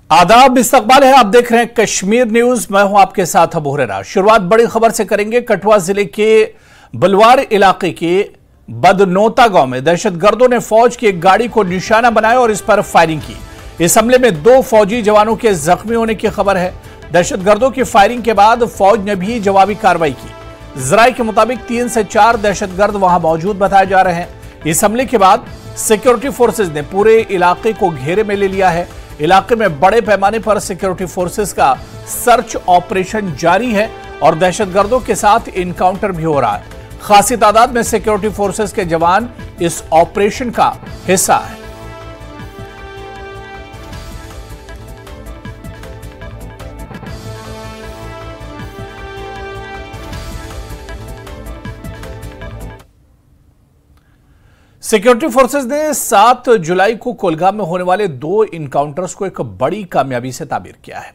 आदाब, इस्तकबाल है। आप देख रहे हैं कश्मीर न्यूज। मैं हूं आपके साथ अबू हुरैरा। शुरुआत बड़ी खबर से करेंगे। कठुआ जिले के बलवार इलाके के बदनोता गांव में दहशतगर्दों ने फौज की एक गाड़ी को निशाना बनाया और इस पर फायरिंग की। इस हमले में 2 फौजी जवानों के जख्मी होने की खबर है। दहशतगर्दों की फायरिंग के बाद फौज ने भी जवाबी कार्रवाई की। जराये के मुताबिक 3 से 4 दहशतगर्द वहां मौजूद बताए जा रहे हैं। इस हमले के बाद सिक्योरिटी फोर्सेज ने पूरे इलाके को घेरे में ले लिया है। इलाके में बड़े पैमाने पर सिक्योरिटी फोर्सेस का सर्च ऑपरेशन जारी है और दहशतगर्दों के साथ इनकाउंटर भी हो रहा है। खासी तादाद में सिक्योरिटी फोर्सेस के जवान इस ऑपरेशन का हिस्सा है। सिक्योरिटी फोर्सेस ने 7 जुलाई को कुलगाम में होने वाले 2 इनकाउंटर्स को एक बड़ी कामयाबी से ताबीर किया है।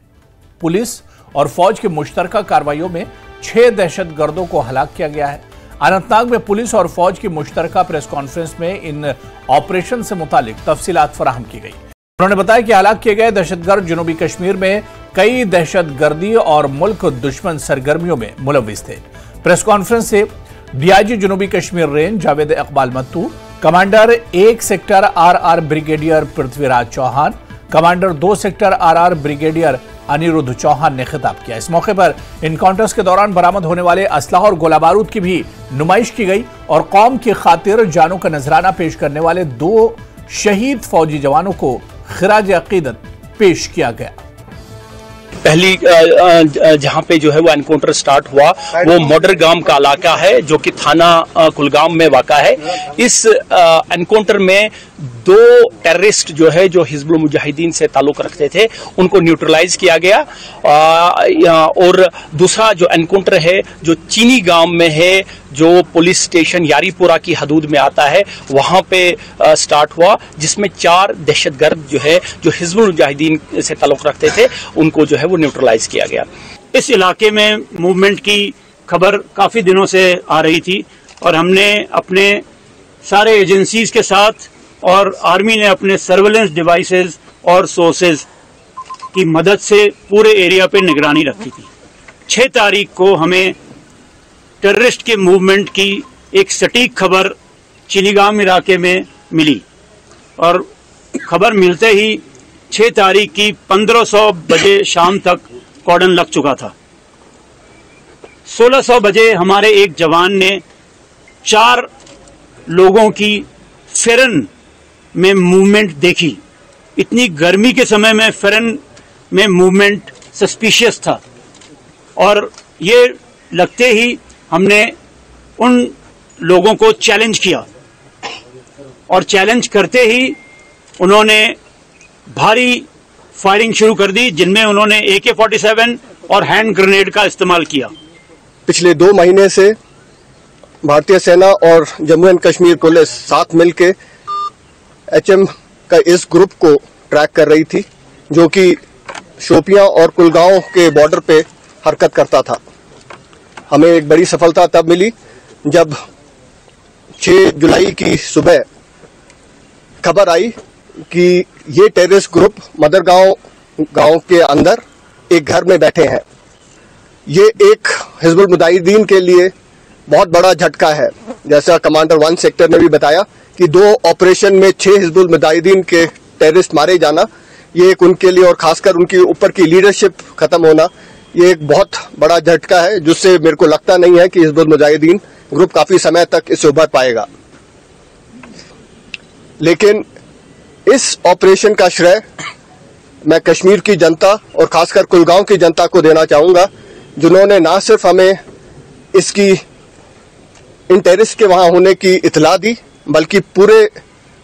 पुलिस और फौज की मुश्तरका कार्रवाइयों में 6 दहशतगर्दों को हलाक किया गया है। अनंतनाग में पुलिस और फौज की मुश्तरका प्रेस कॉन्फ्रेंस में इन ऑपरेशन से मुतालिक तफसीलात फराहम की गई। उन्होंने बताया कि हलाक किए गए दहशतगर्द जनूबी कश्मीर में कई दहशतगर्दी और मुल्क दुश्मन सरगर्मियों में मुलव्विस थे। प्रेस कॉन्फ्रेंस से डीआईजी जनूबी Kashmir range Javed Iqbal Mattoo, commander 1 sector RR brigadier Prithviraj Chauhan, commander 2 sector RR brigadier Aniruddh Chauhan ने खिताब किया। इस मौके पर इनकाउंटर्स के दौरान बरामद होने वाले असलहा और गोला बारूद की भी नुमाइश की गई और कौम की खातिर जानों का नजराना पेश करने वाले 2 शहीद फौजी जवानों को खिराज अकीदत पेश किया गया। पहली जहां पे जो है वो एनकाउंटर स्टार्ट हुआ वो मोडरगाम का इलाका है जो कि थाना कुलगाम में वाक़ा है। इस एनकाउंटर में 2 टेररिस्ट जो है जो हिजबुल मुजाहिदीन से ताल्लुक रखते थे उनको न्यूट्रलाइज किया गया। और दूसरा जो एनकाउंटर है जो चीनी गांव में है जो पुलिस स्टेशन यारीपुरा की हदूद में आता है वहां पे स्टार्ट हुआ, जिसमें 4 दहशतगर्द जो है जो हिजबुल मुजाहिदीन से ताल्लुक रखते थे उनको जो है वो न्यूट्रलाइज किया गया। इस इलाके में मूवमेंट की खबर काफ़ी दिनों से आ रही थी और हमने अपने सारे एजेंसीज के साथ और आर्मी ने अपने सर्वेलेंस डिवाइसेस और सोर्सेज की मदद से पूरे एरिया पे निगरानी रखी थी। 6 तारीख को हमें टेररिस्ट के मूवमेंट की एक सटीक खबर चिनीगाम इलाके में मिली और खबर मिलते ही 6 तारीख की 1500 बजे शाम तक कॉर्डन लग चुका था। 1600 बजे हमारे एक जवान ने 4 लोगों की फेरन में मूवमेंट देखी। इतनी गर्मी के समय में फेरन में मूवमेंट सस्पिशियस था और ये लगते ही हमने उन लोगों को चैलेंज किया और चैलेंज करते ही उन्होंने भारी फायरिंग शुरू कर दी, जिनमें उन्होंने AK-47 और हैंड ग्रेनेड का इस्तेमाल किया। पिछले 2 महीने से भारतीय सेना और जम्मू एंड कश्मीर पुलिस साथ मिलकर HM का इस ग्रुप को ट्रैक कर रही थी जो कि शोपियां और कुलगांव के बॉर्डर पे हरकत करता था। हमें एक बड़ी सफलता तब मिली जब 6 जुलाई की सुबह खबर आई कि ये टेररिस्ट ग्रुप मदरगांव गांव के अंदर एक घर में बैठे हैं। ये एक हिजबुल मुजाहिदीन के लिए बहुत बड़ा झटका है। जैसा कमांडर 1 सेक्टर ने भी बताया कि 2 ऑपरेशन में 6 हिजबुल मुजाहिदीन के टेररिस्ट मारे जाना, ये एक उनके लिए और खासकर उनके ऊपर की लीडरशिप खत्म होना, ये एक बहुत बड़ा झटका है जिससे मेरे को लगता नहीं है कि हिजबुल मुजाहिदीन ग्रुप काफी समय तक इससे उभर पाएगा। लेकिन इस ऑपरेशन का श्रेय मैं कश्मीर की जनता और खासकर कुलगांव की जनता को देना चाहूंगा, जिन्होंने ना सिर्फ हमें इसकी इन टेररिस्ट के वहां होने की इतला दी बल्कि पूरे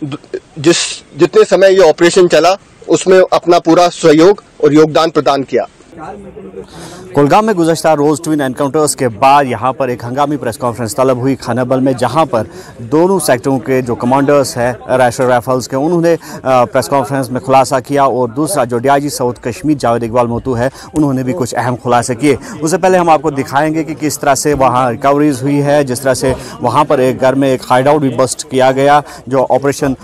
जितने समय ये ऑपरेशन चला उसमें अपना पूरा सहयोग और योगदान प्रदान किया। कुलगाम में गुज़श्ता रोज़ ट्विन एनकाउंटर्स के बाद यहाँ पर एक हंगामी प्रेस कॉन्फ्रेंस तलब हुई खानाबल में, जहाँ पर दोनों सेक्टरों के जो कमांडर्स हैं रैशर राइफल्स के, उन्होंने प्रेस कॉन्फ्रेंस में खुलासा किया। और दूसरा जो DIG साउथ कश्मीर जावेद इकबाल मोतू है, उन्होंने भी कुछ अहम खुलासे किए। उससे पहले हम आपको दिखाएंगे कि किस तरह से वहाँ रिकवरीज हुई है। जिस तरह से वहाँ पर एक घर में एक हाइड आउट भी बस्ट किया गया, जो ऑपरेशन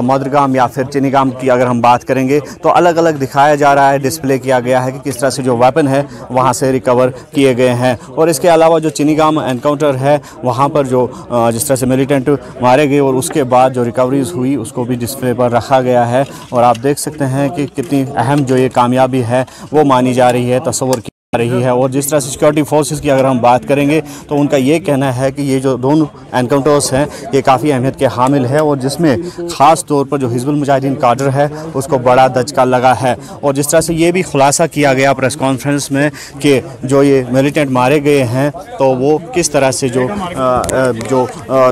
मदरगाम या फिर चिनीगाम की अगर हम बात करेंगे तो अलग अलग दिखाया जा रहा है, डिस्प्ले किया गया है कि किस तरह से जो वेपन है वहाँ से रिकवर किए गए हैं। और इसके अलावा जो चिनीगाम एनकाउंटर है, वहाँ पर जो जिस तरह से मिलिटेंट मारे गए और उसके बाद जो रिकवरीज हुई उसको भी डिस्प्ले पर रखा गया है। और आप देख सकते हैं कि कितनी अहम जो ये कामयाबी है वो मानी जा रही है, तस्वर की रही है। और जिस तरह से सिक्योरिटी फोर्सेस की अगर हम बात करेंगे तो उनका ये कहना है कि ये जो दोनों एनकाउंटर्स हैं ये काफ़ी अहमियत के हामिल है, और जिसमें ख़ास तौर पर जो हिजबुल मुजाहिदीन काडर है उसको बड़ा दचका लगा है। और जिस तरह से ये भी खुलासा किया गया प्रेस कॉन्फ्रेंस में कि जो ये मिलिटेंट मारे गए हैं तो वो किस तरह से जो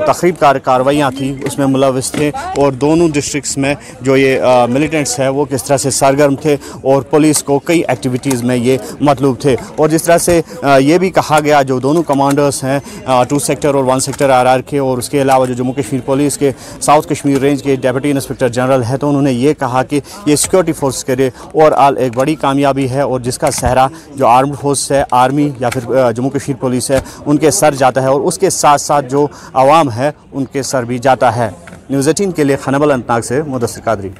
तखरीब कार्रवाइयाँ थी उसमें मुलविस थे, और दोनों डिस्ट्रिक्ट्स में जो ये मिलिटेंट्स हैं वो किस तरह से सरगर्म थे और पुलिस को कई एक्टिविटीज़ में ये मतलूब थे। और जिस तरह से ये भी कहा गया जो दोनों कमांडर्स हैं 2 सेक्टर और 1 सेक्टर RR के, और उसके अलावा जो जम्मू कश्मीर पुलिस के साउथ कश्मीर रेंज के डिप्टी इंस्पेक्टर जनरल है, तो उन्होंने ये कहा कि ये सिक्योरिटी फोर्स के लिए ओवरऑल एक बड़ी कामयाबी है, और जिसका सहरा जो आर्म्ड फोर्स है, आर्मी या फिर जम्मू कश्मीर पुलिस है, उनके सर जाता है, और उसके साथ साथ जो आवाम है उनके सर भी जाता है। न्यूज़ 18 के लिए खानाबल अनंतनाग से मुदस्सिर कादरी।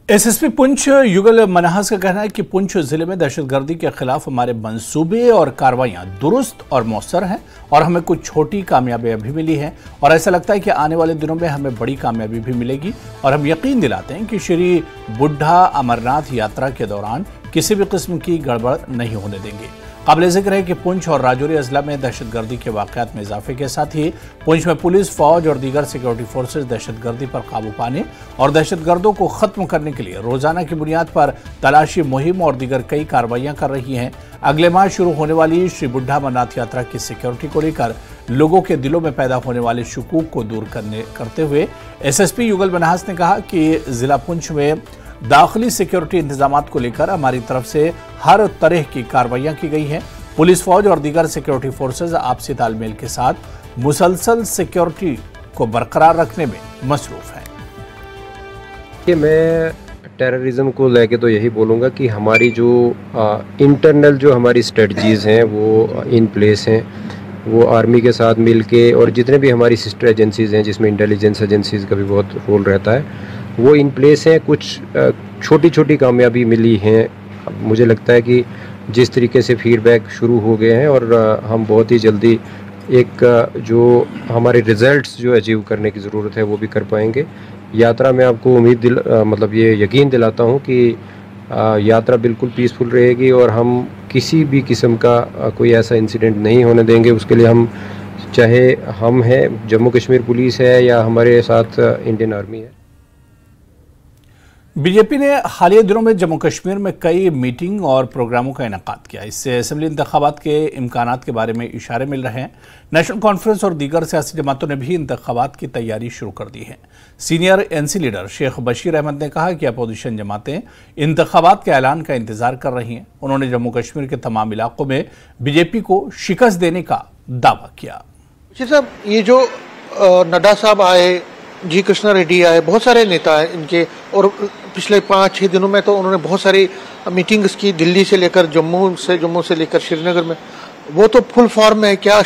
SSP पुंछ युगल मनहास का कहना है कि पुंछ जिले में दहशतगर्दी के खिलाफ हमारे मंसूबे और कार्रवाइयां दुरुस्त और मौसर हैं, और हमें कुछ छोटी कामयाबियां भी मिली हैं, और ऐसा लगता है कि आने वाले दिनों में हमें बड़ी कामयाबी भी मिलेगी। और हम यकीन दिलाते हैं कि श्री बुढ़ा अमरनाथ यात्रा के दौरान किसी भी किस्म की गड़बड़ नहीं होने देंगे। काबिल जिक्र है कि पुंछ और राजौरी अजला में दहशतगर्दी के वाकयात में इजाफे के साथ ही पुंछ में पुलिस, फौज और दीगर सिक्योरिटी फोर्सेज दहशतगर्दी पर काबू पाने और दहशतगर्दों को खत्म करने के लिए रोजाना की बुनियाद पर तलाशी मुहिम और दीगर कई कार्रवाइयां कर रही हैं। अगले माह शुरू होने वाली श्री बुढ़ा अमरनाथ यात्रा की सिक्योरिटी को लेकर लोगों के दिलों में पैदा होने वाले शुकूक को दूर करते हुए SSP युगल मनहास ने कहा कि जिला पुंछ में दाखिली सिक्योरिटी इंतजामात को लेकर हमारी तरफ से हर तरह की कार्रवाइयां की गई हैं। पुलिस, फौज और दीगर सिक्योरिटी फोर्सेज आपसी तालमेल के साथ मुसलसल सिक्योरिटी को बरकरार रखने में मसरूफ हैं। कि मैं टेररिज्म को लेके तो यही बोलूँगा कि हमारी जो इंटरनल जो हमारी स्ट्रेटजीज़ हैं वो इन प्लेस हैं। वो आर्मी के साथ मिलके और जितने भी हमारी सिस्टर एजेंसीज़ हैं जिसमें इंटेलिजेंस एजेंसीज़ का भी बहुत रोल रहता है, वो इन प्लेस हैं। कुछ छोटी छोटी कामयाबी मिली हैं। मुझे लगता है कि जिस तरीके से फीडबैक शुरू हो गए हैं और हम बहुत ही जल्दी एक जो हमारे रिज़ल्ट्स जो अचीव करने की ज़रूरत है वो भी कर पाएंगे। यात्रा में आपको मतलब ये यकीन दिलाता हूँ कि यात्रा बिल्कुल पीसफुल रहेगी और हम किसी भी किस्म का कोई ऐसा इंसिडेंट नहीं होने देंगे। उसके लिए हम, चाहे हम हैं, जम्मू कश्मीर पुलिस है या हमारे साथ इंडियन आर्मी है। बीजेपी ने हालिया दिनों में जम्मू कश्मीर में कई मीटिंग और प्रोग्रामों का इनेकाद किया। इससे असेंबली इंतखाबात के इम्कानात के बारे में इशारे मिल रहे हैं। नेशनल कॉन्फ्रेंस और दीगर सियासी जमातों ने भी इंतखाबात की तैयारी शुरू कर दी है। Senior NC leader Sheikh Bashir Ahmed ने कहा कि अपोजिशन जमातें इंतखाबात के ऐलान का इंतजार कर रही हैं। उन्होंने जम्मू कश्मीर के तमाम इलाकों में बीजेपी को शिकस्त देने का दावा किया। साहब, ये जो नड्डा साहब आए, जी कृष्णा रेड्डी आए, बहुत सारे नेता हैं इनके, और पिछले 5-6 दिनों में तो उन्होंने बहुत सारी मीटिंग्स की, दिल्ली से लेकर जम्मू से लेकर श्रीनगर में। वो तो फुल फॉर्म में है। क्या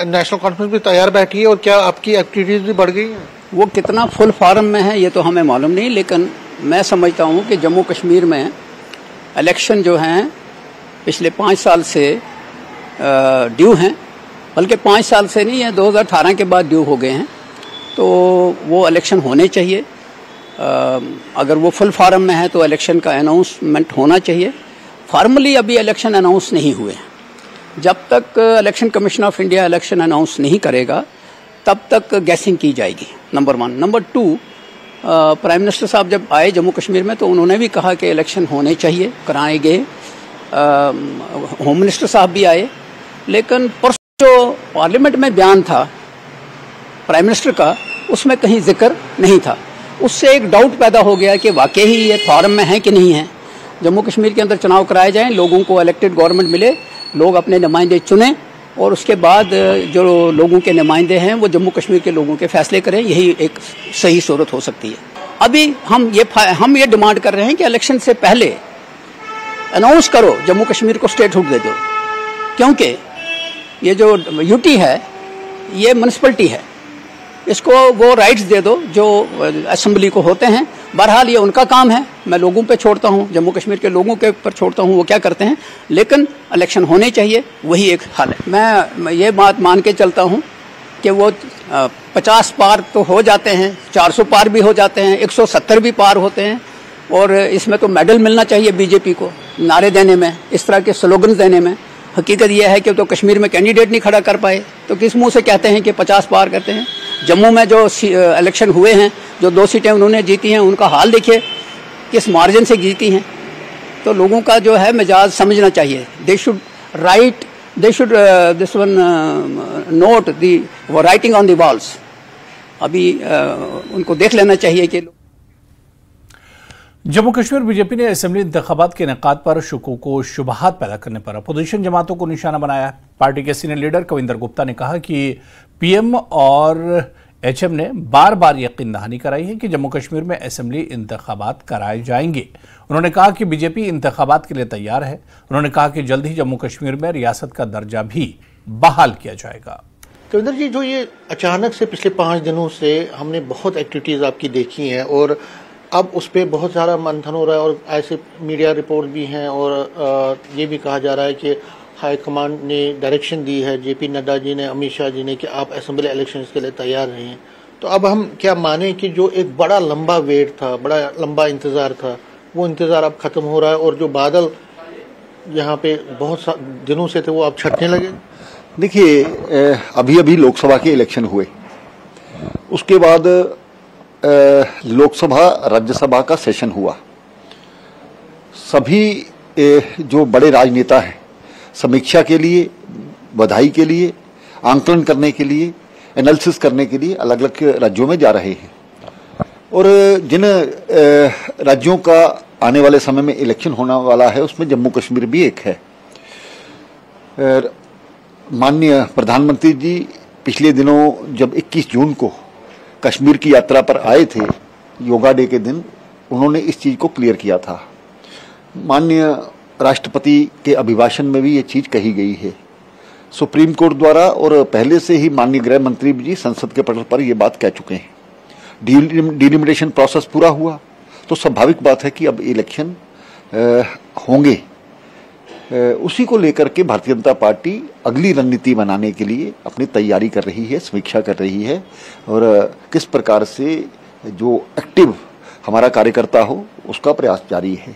नेशनल कॉन्फ्रेंस भी तैयार बैठी है और क्या आपकी एक्टिविटीज भी बढ़ गई हैं? वो कितना फुल फॉर्म में है ये तो हमें मालूम नहीं, लेकिन मैं समझता हूँ कि जम्मू कश्मीर में इलेक्शन जो हैं पिछले 5 साल से ड्यू हैं, बल्कि 5 साल से नहीं है, 2018 के बाद ड्यू हो गए हैं। तो वो इलेक्शन होने चाहिए। अगर वो फुल फॉर्म में है तो इलेक्शन का अनाउंसमेंट होना चाहिए। फॉर्मली अभी इलेक्शन अनाउंस नहीं हुए हैं। जब तक election commission of India election announce नहीं करेगा तब तक गैसिंग की जाएगी, नंबर 1। नंबर 2, प्राइम मिनिस्टर साहब जब आए जम्मू कश्मीर में तो उन्होंने भी कहा कि इलेक्शन होने चाहिए, कराए गए। होम मिनिस्टर साहब भी आए, लेकिन परसों जो पार्लियामेंट में बयान था प्राइम मिनिस्टर का, उसमें कहीं जिक्र नहीं था। उससे एक डाउट पैदा हो गया कि वाकई ही ये फॉर्म में है कि नहीं है। जम्मू कश्मीर के अंदर चुनाव कराए जाएं, लोगों को इलेक्टेड गवर्नमेंट मिले, लोग अपने नुमाइंदे चुनें और उसके बाद जो लोगों के नुमाइंदे हैं वो जम्मू कश्मीर के लोगों के फैसले करें। यही एक सही सूरत हो सकती है। अभी हम ये डिमांड कर रहे हैं कि इलेक्शन से पहले अनाउंस करो, जम्मू कश्मीर को स्टेटहुड दे दो, क्योंकि ये जो यूटी है ये म्यूनिसिपलिटी है, इसको वो राइट्स दे दो जो असेंबली को होते हैं। बहरहाल ये उनका काम है, मैं लोगों पे छोड़ता हूँ, जम्मू कश्मीर के लोगों के ऊपर छोड़ता हूँ वो क्या करते हैं, लेकिन इलेक्शन होने चाहिए, वही एक हल है। मैं ये बात मान के चलता हूँ कि वो 50 पार तो हो जाते हैं, 400 पार भी हो जाते हैं, 170 भी पार होते हैं, और इसमें तो मेडल मिलना चाहिए बीजेपी को नारे देने में, इस तरह के स्लोगन देने में। हकीकत यह है कि तो कश्मीर में कैंडिडेट नहीं खड़ा कर पाए, तो किस मुंह से कहते हैं कि 50 पार करते हैं। जम्मू में जो इलेक्शन हुए हैं, जो 2 सीटें उन्होंने जीती हैं, उनका हाल देखिए किस मार्जिन से जीती हैं। तो लोगों का जो है मिजाज समझना चाहिए। They should this one note the writing on the walls. अभी उनको देख लेना चाहिए कि जम्मू कश्मीर बीजेपी ने असेंबली इंतखाबात के इनेकाद पर शुकूक व शुबहात पैदा करने पर अपोजिशन जमातों को निशाना बनाया है। पार्टी के सीनियर लीडर कविंदर गुप्ता ने कहा कि पीएम और एचएम ने बार बार यकीन दहानी कराई है कि जम्मू कश्मीर में असेंबली इंतखाबात कराए जाएंगे। उन्होंने कहा कि बीजेपी इंतखाबात के लिए तैयार है। उन्होंने कहा कि जल्द ही जम्मू कश्मीर में रियासत का दर्जा भी बहाल किया जाएगा। कविंदर जी, जो ये अचानक से पिछले 5 दिनों से हमने बहुत एक्टिविटीज आपकी देखी हैं और अब उस पर बहुत सारा मंथन हो रहा है और ऐसे मीडिया रिपोर्ट भी हैं और ये भी कहा जा रहा है कि हाईकमान ने डायरेक्शन दी है, जेपी नड्डा जी ने, अमित शाह जी ने, कि आप असेंबली इलेक्शंस के लिए तैयार रहें। तो अब हम क्या माने कि जो एक बड़ा लंबा वेट था, बड़ा लंबा इंतजार था, वो इंतजार अब खत्म हो रहा है और जो बादल यहाँ पे बहुत दिनों से थे वो अब छटने लगे? देखिए, अभी अभी लोकसभा के इलेक्शन हुए, उसके बाद लोकसभा राज्यसभा का सेशन हुआ। सभी जो बड़े राजनेता हैं समीक्षा के लिए, बधाई के लिए, आंकलन करने के लिए, एनालिसिस करने के लिए अलग अलग राज्यों में जा रहे हैं। और जिन राज्यों का आने वाले समय में इलेक्शन होने वाला है उसमें जम्मू कश्मीर भी एक है। माननीय प्रधानमंत्री जी पिछले दिनों जब 21 जून को कश्मीर की यात्रा पर आए थे, योगा डे के दिन, उन्होंने इस चीज को क्लियर किया था। माननीय राष्ट्रपति के अभिभाषण में भी ये चीज कही गई है सुप्रीम कोर्ट द्वारा, और पहले से ही माननीय गृह मंत्री जी संसद के पटल पर ये बात कह चुके हैं। डिलिमिटेशन प्रोसेस पूरा हुआ तो स्वाभाविक बात है कि अब इलेक्शन होंगे। उसी को लेकर के भारतीय जनता पार्टी अगली रणनीति बनाने के लिए अपनी तैयारी कर रही है, समीक्षा कर रही है, और किस प्रकार से जो एक्टिव हमारा कार्यकर्ता हो उसका प्रयास जारी है।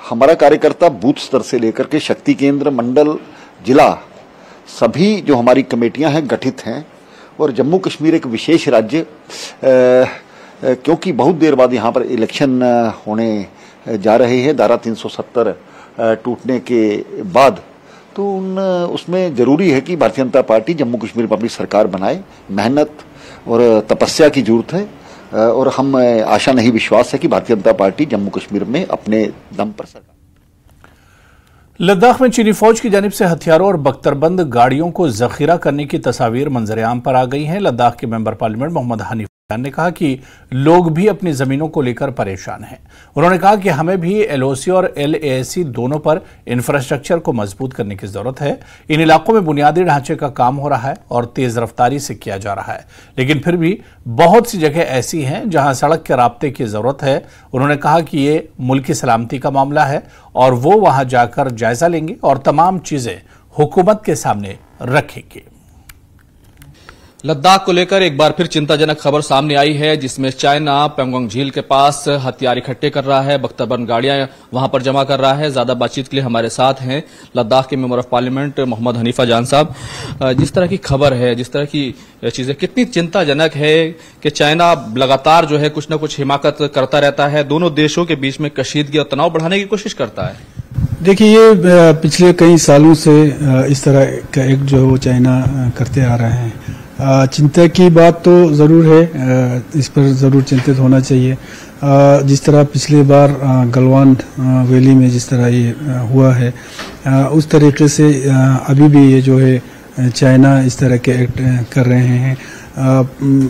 हमारा कार्यकर्ता बूथ स्तर से लेकर के शक्ति केंद्र, मंडल, जिला, सभी जो हमारी कमेटियां हैं गठित हैं। और जम्मू कश्मीर एक विशेष राज्य, क्योंकि बहुत देर बाद यहाँ पर इलेक्शन होने जा रहे हैं, धारा 370 टूटने के बाद, तो उसमें जरूरी है कि भारतीय जनता पार्टी जम्मू कश्मीर में अपनी सरकार बनाए। मेहनत और तपस्या की जरूरत है और हम आशा नहीं, विश्वास है कि भारतीय जनता पार्टी जम्मू कश्मीर में अपने दम पर सरकार। लद्दाख में चीनी फौज की जानिब से हथियारों और बख्तरबंद गाड़ियों को जखीरा करने की तस्वीर मंजरेआम पर आ गई हैं। लद्दाख के मेंबर पार्लियामेंट मोहम्मद हनीफ ने कहा कि लोग भी अपनी जमीनों को लेकर परेशान हैं। उन्होंने कहा कि हमें भी एलओसी और एलएसी दोनों पर इंफ्रास्ट्रक्चर को मजबूत करने की जरूरत है। इन इलाकों में बुनियादी ढांचे का काम हो रहा है और तेज रफ्तारी से किया जा रहा है, लेकिन फिर भी बहुत सी जगह ऐसी हैं जहां सड़क के राब्ते की जरूरत है। उन्होंने कहा कि ये मुल्क की सलामती का मामला है और वो वहां जाकर जायजा लेंगे और तमाम चीजें हुकूमत के सामने रखेंगे। लद्दाख को लेकर एक बार फिर चिंताजनक खबर सामने आई है, जिसमें चाइना पेंगोंग झील के पास हथियार इकट्ठे कर रहा है, बख्तरबंद गाड़ियां वहां पर जमा कर रहा है। ज्यादा बातचीत के लिए हमारे साथ हैं लद्दाख के member of parliament Mohammad Hanifa Jan sahab. जिस तरह की खबर है, जिस तरह की चीजें, कितनी चिंताजनक है कि चाइना लगातार जो है कुछ न कुछ हिमाकत करता रहता है, दोनों देशों के बीच में कशीदगी और तनाव बढ़ाने की कोशिश करता है। देखिए, ये पिछले कई सालों से इस तरह का एक जो चाइना करते आ रहे हैं। चिंता की बात तो ज़रूर है, इस पर ज़रूर चिंतित होना चाहिए। जिस तरह पिछली बार गलवान वैली में जिस तरह ये हुआ है, उस तरीके से अभी भी ये जो है चाइना इस तरह के एक्ट कर रहे हैं।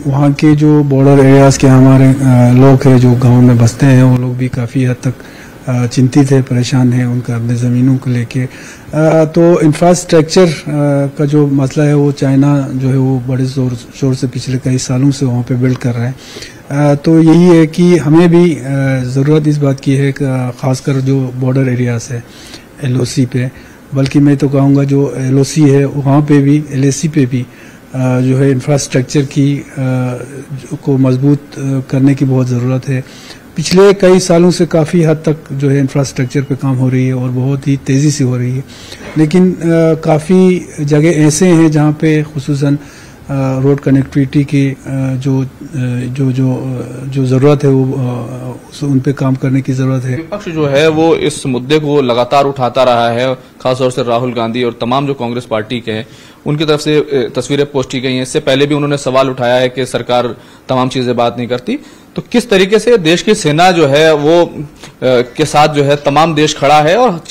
वहाँ के जो बॉर्डर एरियाज़ के हमारे लोग हैं जो गांव में बसते हैं, वो लोग भी काफ़ी हद तक चिंतित है, परेशान है उनका अपने ज़मीनों को लेके। तो इंफ्रास्ट्रक्चर का जो मसला है वो चाइना जो है वो बड़े ज़ोर शोर से पिछले कई सालों से वहाँ पे बिल्ड कर रहा है। तो यही है कि हमें भी ज़रूरत इस बात की है, ख़ासकर जो बॉर्डर एरियाज़ है LOC पे, बल्कि मैं तो कहूँगा जो LOC है वहाँ पे भी, LAC पे भी जो है इंफ्रास्ट्रक्चर की को मजबूत करने की बहुत ज़रूरत है। पिछले कई सालों से काफ़ी हद तक जो है इंफ्रास्ट्रक्चर पे काम हो रही है और बहुत ही तेज़ी से हो रही है, लेकिन काफ़ी जगह ऐसे हैं जहाँ पे खुसूसन रोड कनेक्टिविटी की जो ज़रूरत है वो उन पे काम करने की ज़रूरत है। विपक्ष जो है वो इस मुद्दे को लगातार उठाता रहा है, खासतौर से राहुल गांधी और तमाम जो कांग्रेस पार्टी के हैं उनकी तरफ से तस्वीरें पोस्ट की गई हैं। इससे पहले भी उन्होंने सवाल उठाया है कि सरकार तमाम चीजें बात नहीं करती। तो किस तरीके से देश की सेना जो है वो के साथ जो है तमाम देश खड़ा है और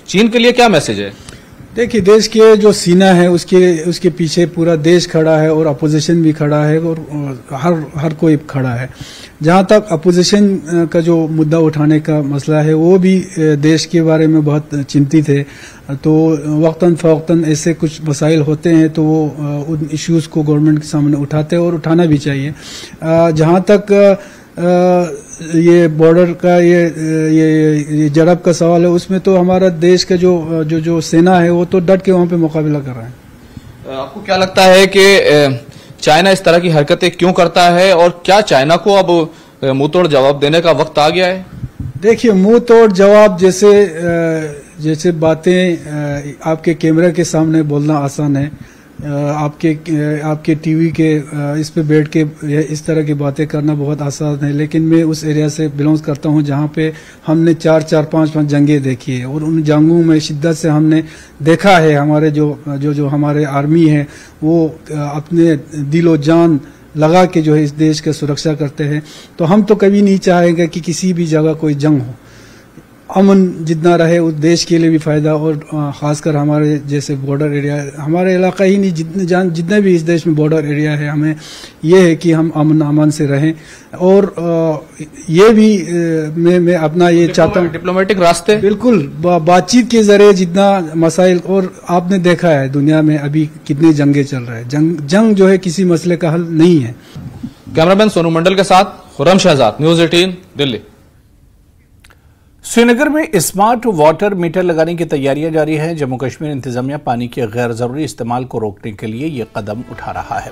चीन के लिए क्या मैसेज है? देखिए, देश के जो सीना है उसके पीछे पूरा देश खड़ा है और अपोजिशन भी खड़ा है और हर कोई खड़ा है। जहाँ तक अपोजिशन का जो मुद्दा उठाने का मसला है वो भी देश के बारे में बहुत चिंतित है। तो वक्तन फ़वक्तन ऐसे कुछ मसाइल होते हैं तो वो उन इश्यूज़ को गवर्नमेंट के सामने उठाते हैं और उठाना भी चाहिए। जहाँ तक ये बॉर्डर का ये जड़प का सवाल है, उसमें तो हमारा देश का जो सेना है वो तो डट के वहाँ पे मुकाबला कर रहा है। आपको क्या लगता है कि चाइना इस तरह की हरकतें क्यों करता है और क्या चाइना को अब मुंहतोड़ जवाब देने का वक्त आ गया है? देखिए, मुंहतोड़ जवाब जैसे बातें आपके कैमरा के सामने बोलना आसान है, आपके टीवी के इस पे बैठ के इस तरह की बातें करना बहुत आसान है। लेकिन मैं उस एरिया से बिलोंग करता हूं जहां पे हमने 4-5 जंगें देखी है और उन जंगों में शिद्दत से हमने देखा है हमारे जो हमारे आर्मी है वो अपने दिलो जान लगा के जो है इस देश की सुरक्षा करते हैं। तो हम तो कभी नहीं चाहेंगे कि किसी भी जगह कोई जंग हो। अमन जितना रहे उस देश के लिए भी फायदा, और खासकर हमारे जैसे बॉर्डर एरिया, हमारे इलाका ही नहीं जितने भी इस देश में बॉर्डर एरिया है, हमें ये है कि हम अमन से रहें। और ये भी मैं अपना ये चाहता हूँ डिप्लोमेटिक रास्ते, बिल्कुल बातचीत के जरिए जितना मसाइल, और आपने देखा है दुनिया में अभी कितनी जंगें चल रहे हैं, जंग जो है किसी मसले का हल नहीं है। कैमरामैन सोनू मंडल के साथ खुर्रम शहजाद, न्यूज़ 18 दिल्ली। श्रीनगर में स्मार्ट वाटर मीटर लगाने की तैयारियां जारी है। जम्मू कश्मीर इंतजामिया पानी के गैर जरूरी इस्तेमाल को रोकने के लिए ये कदम उठा रहा है,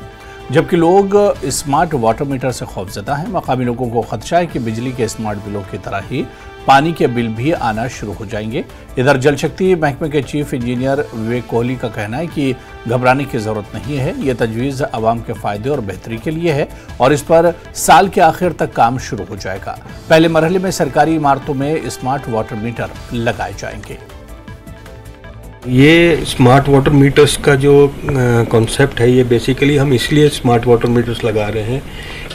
जबकि लोग स्मार्ट वाटर मीटर से खौफजदा हैं। मकामी लोगों को खदशा है कि बिजली के स्मार्ट बिलों की तरह ही पानी के बिल भी आना शुरू हो जाएंगे। इधर जल शक्ति महकमे के चीफ इंजीनियर विवेक कोहली का कहना है कि घबराने की जरूरत नहीं है, ये तजवीज़ आवाम के फायदे और बेहतरी के लिए है और इस पर साल के आखिर तक काम शुरू हो जाएगा। पहले मरहले में सरकारी इमारतों में स्मार्ट वाटर मीटर लगाए जाएंगे। ये स्मार्ट वाटर मीटर्स का जो कॉन्सेप्ट है, ये बेसिकली हम इसलिए स्मार्ट वाटर मीटर्स लगा रहे हैं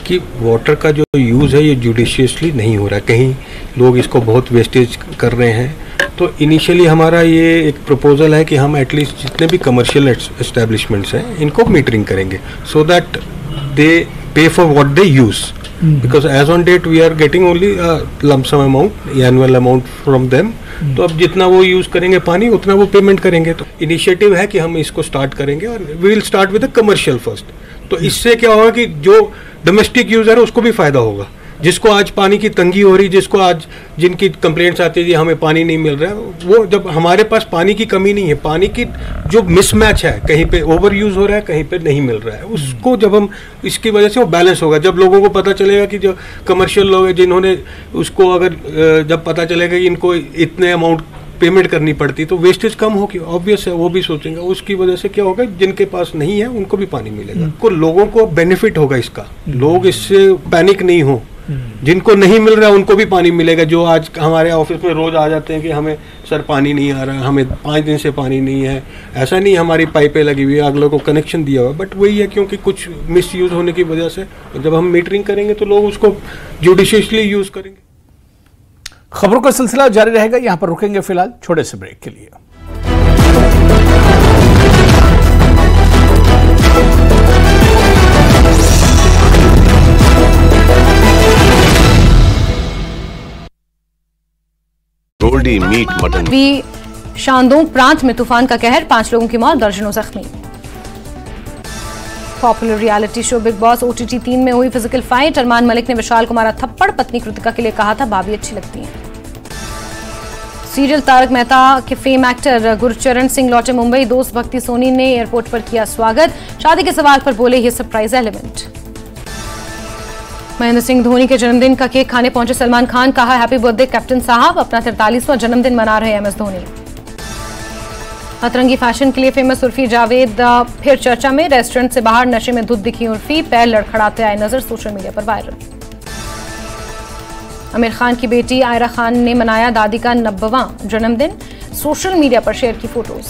कि वाटर का जो यूज़ है ये जुडिशियसली नहीं हो रहा है, कहीं लोग इसको बहुत वेस्टेज कर रहे हैं। तो इनिशियली हमारा ये एक प्रपोजल है कि हम एटलीस्ट जितने भी कमर्शियल एस्टेब्लिशमेंट्स हैं इनको मीटरिंग करेंगे, सो दैट दे पे for what they use, because as on date we are getting only a lump sum amount, annual amount from them। तो अब जितना वो यूज करेंगे पानी उतना वो पेमेंट करेंगे। तो इनिशिएटिव है कि हम इसको स्टार्ट करेंगे और we will start with the commercial first. तो इससे क्या होगा कि जो डोमेस्टिक यूजर है उसको भी फायदा होगा, जिसको आज पानी की तंगी हो रही, जिसको आज जिनकी कंप्लेंट्स आती है हमें पानी नहीं मिल रहा है, वो जब हमारे पास पानी की कमी नहीं है, पानी की जो मिसमैच है, कहीं पे ओवर यूज हो रहा है कहीं पे नहीं मिल रहा है, उसको जब हम इसकी वजह से वो बैलेंस होगा। जब लोगों को पता चलेगा कि जो कमर्शियल लोग हैं जिन्होंने उसको अगर जब पता चलेगा कि इनको इतने अमाउंट पेमेंट करनी पड़ती तो वेस्टेज कम होगी, ऑब्वियस है, वो भी सोचेंगे। उसकी वजह से क्या होगा, जिनके पास नहीं है उनको भी पानी मिलेगा, को लोगों को बेनिफिट होगा इसका, लोग इससे पैनिक नहीं हो। जिनको नहीं मिल रहा उनको भी पानी मिलेगा, जो आज हमारे ऑफिस में रोज आ जाते हैं कि हमें सर पानी नहीं आ रहा, हमें 5 दिन से पानी नहीं है। ऐसा नहीं हमारी पाइपें लगी हुई है, अगलों को कनेक्शन दिया हुआ, बट वही है क्योंकि कुछ मिसयूज होने की वजह से जब हम मीटरिंग करेंगे तो लोग उसको जुडिशियसली यूज करेंगे। खबरों का सिलसिला जारी रहेगा, यहां पर रुकेंगे फिलहाल छोटे से ब्रेक के लिए। Goldy meet mutton. शानदोंग प्रांत में तूफान का कहर, 5 लोगों की मौत, दर्जनों जख्मी। Popular reality show big boss OTT 3 में हुई फिजिकल फाइट, अरमान मलिक ने विशाल को मारा थप्पड़, पत्नी कृतिका के लिए कहा था भाभी अच्छी लगती हैं। सीरियल तारक मेहता के फेम एक्टर गुरचरण सिंह लौटे मुंबई, दोस्त भक्ति सोनी ने एयरपोर्ट पर किया स्वागत, शादी के सवाल पर बोले ये सरप्राइज एलिमेंट। महेंद्र सिंह धोनी के जन्मदिन का केक खाने पहुंचे सलमान खान, कहा हैप्पी बर्थडे कैप्टन साहब, अपना 43वां जन्मदिन मना रहे MS धोनी। अतरंगी फैशन के लिए फेमस उर्फी जावेद फिर चर्चा में, रेस्टोरेंट से बाहर नशे में धुत दिखी उर्फी, पैर लड़खड़ाते आए नजर, सोशल मीडिया पर वायरल। आमिर खान की बेटी आयरा खान ने मनाया दादी का 90वां जन्मदिन, सोशल मीडिया पर शेयर की फोटोज।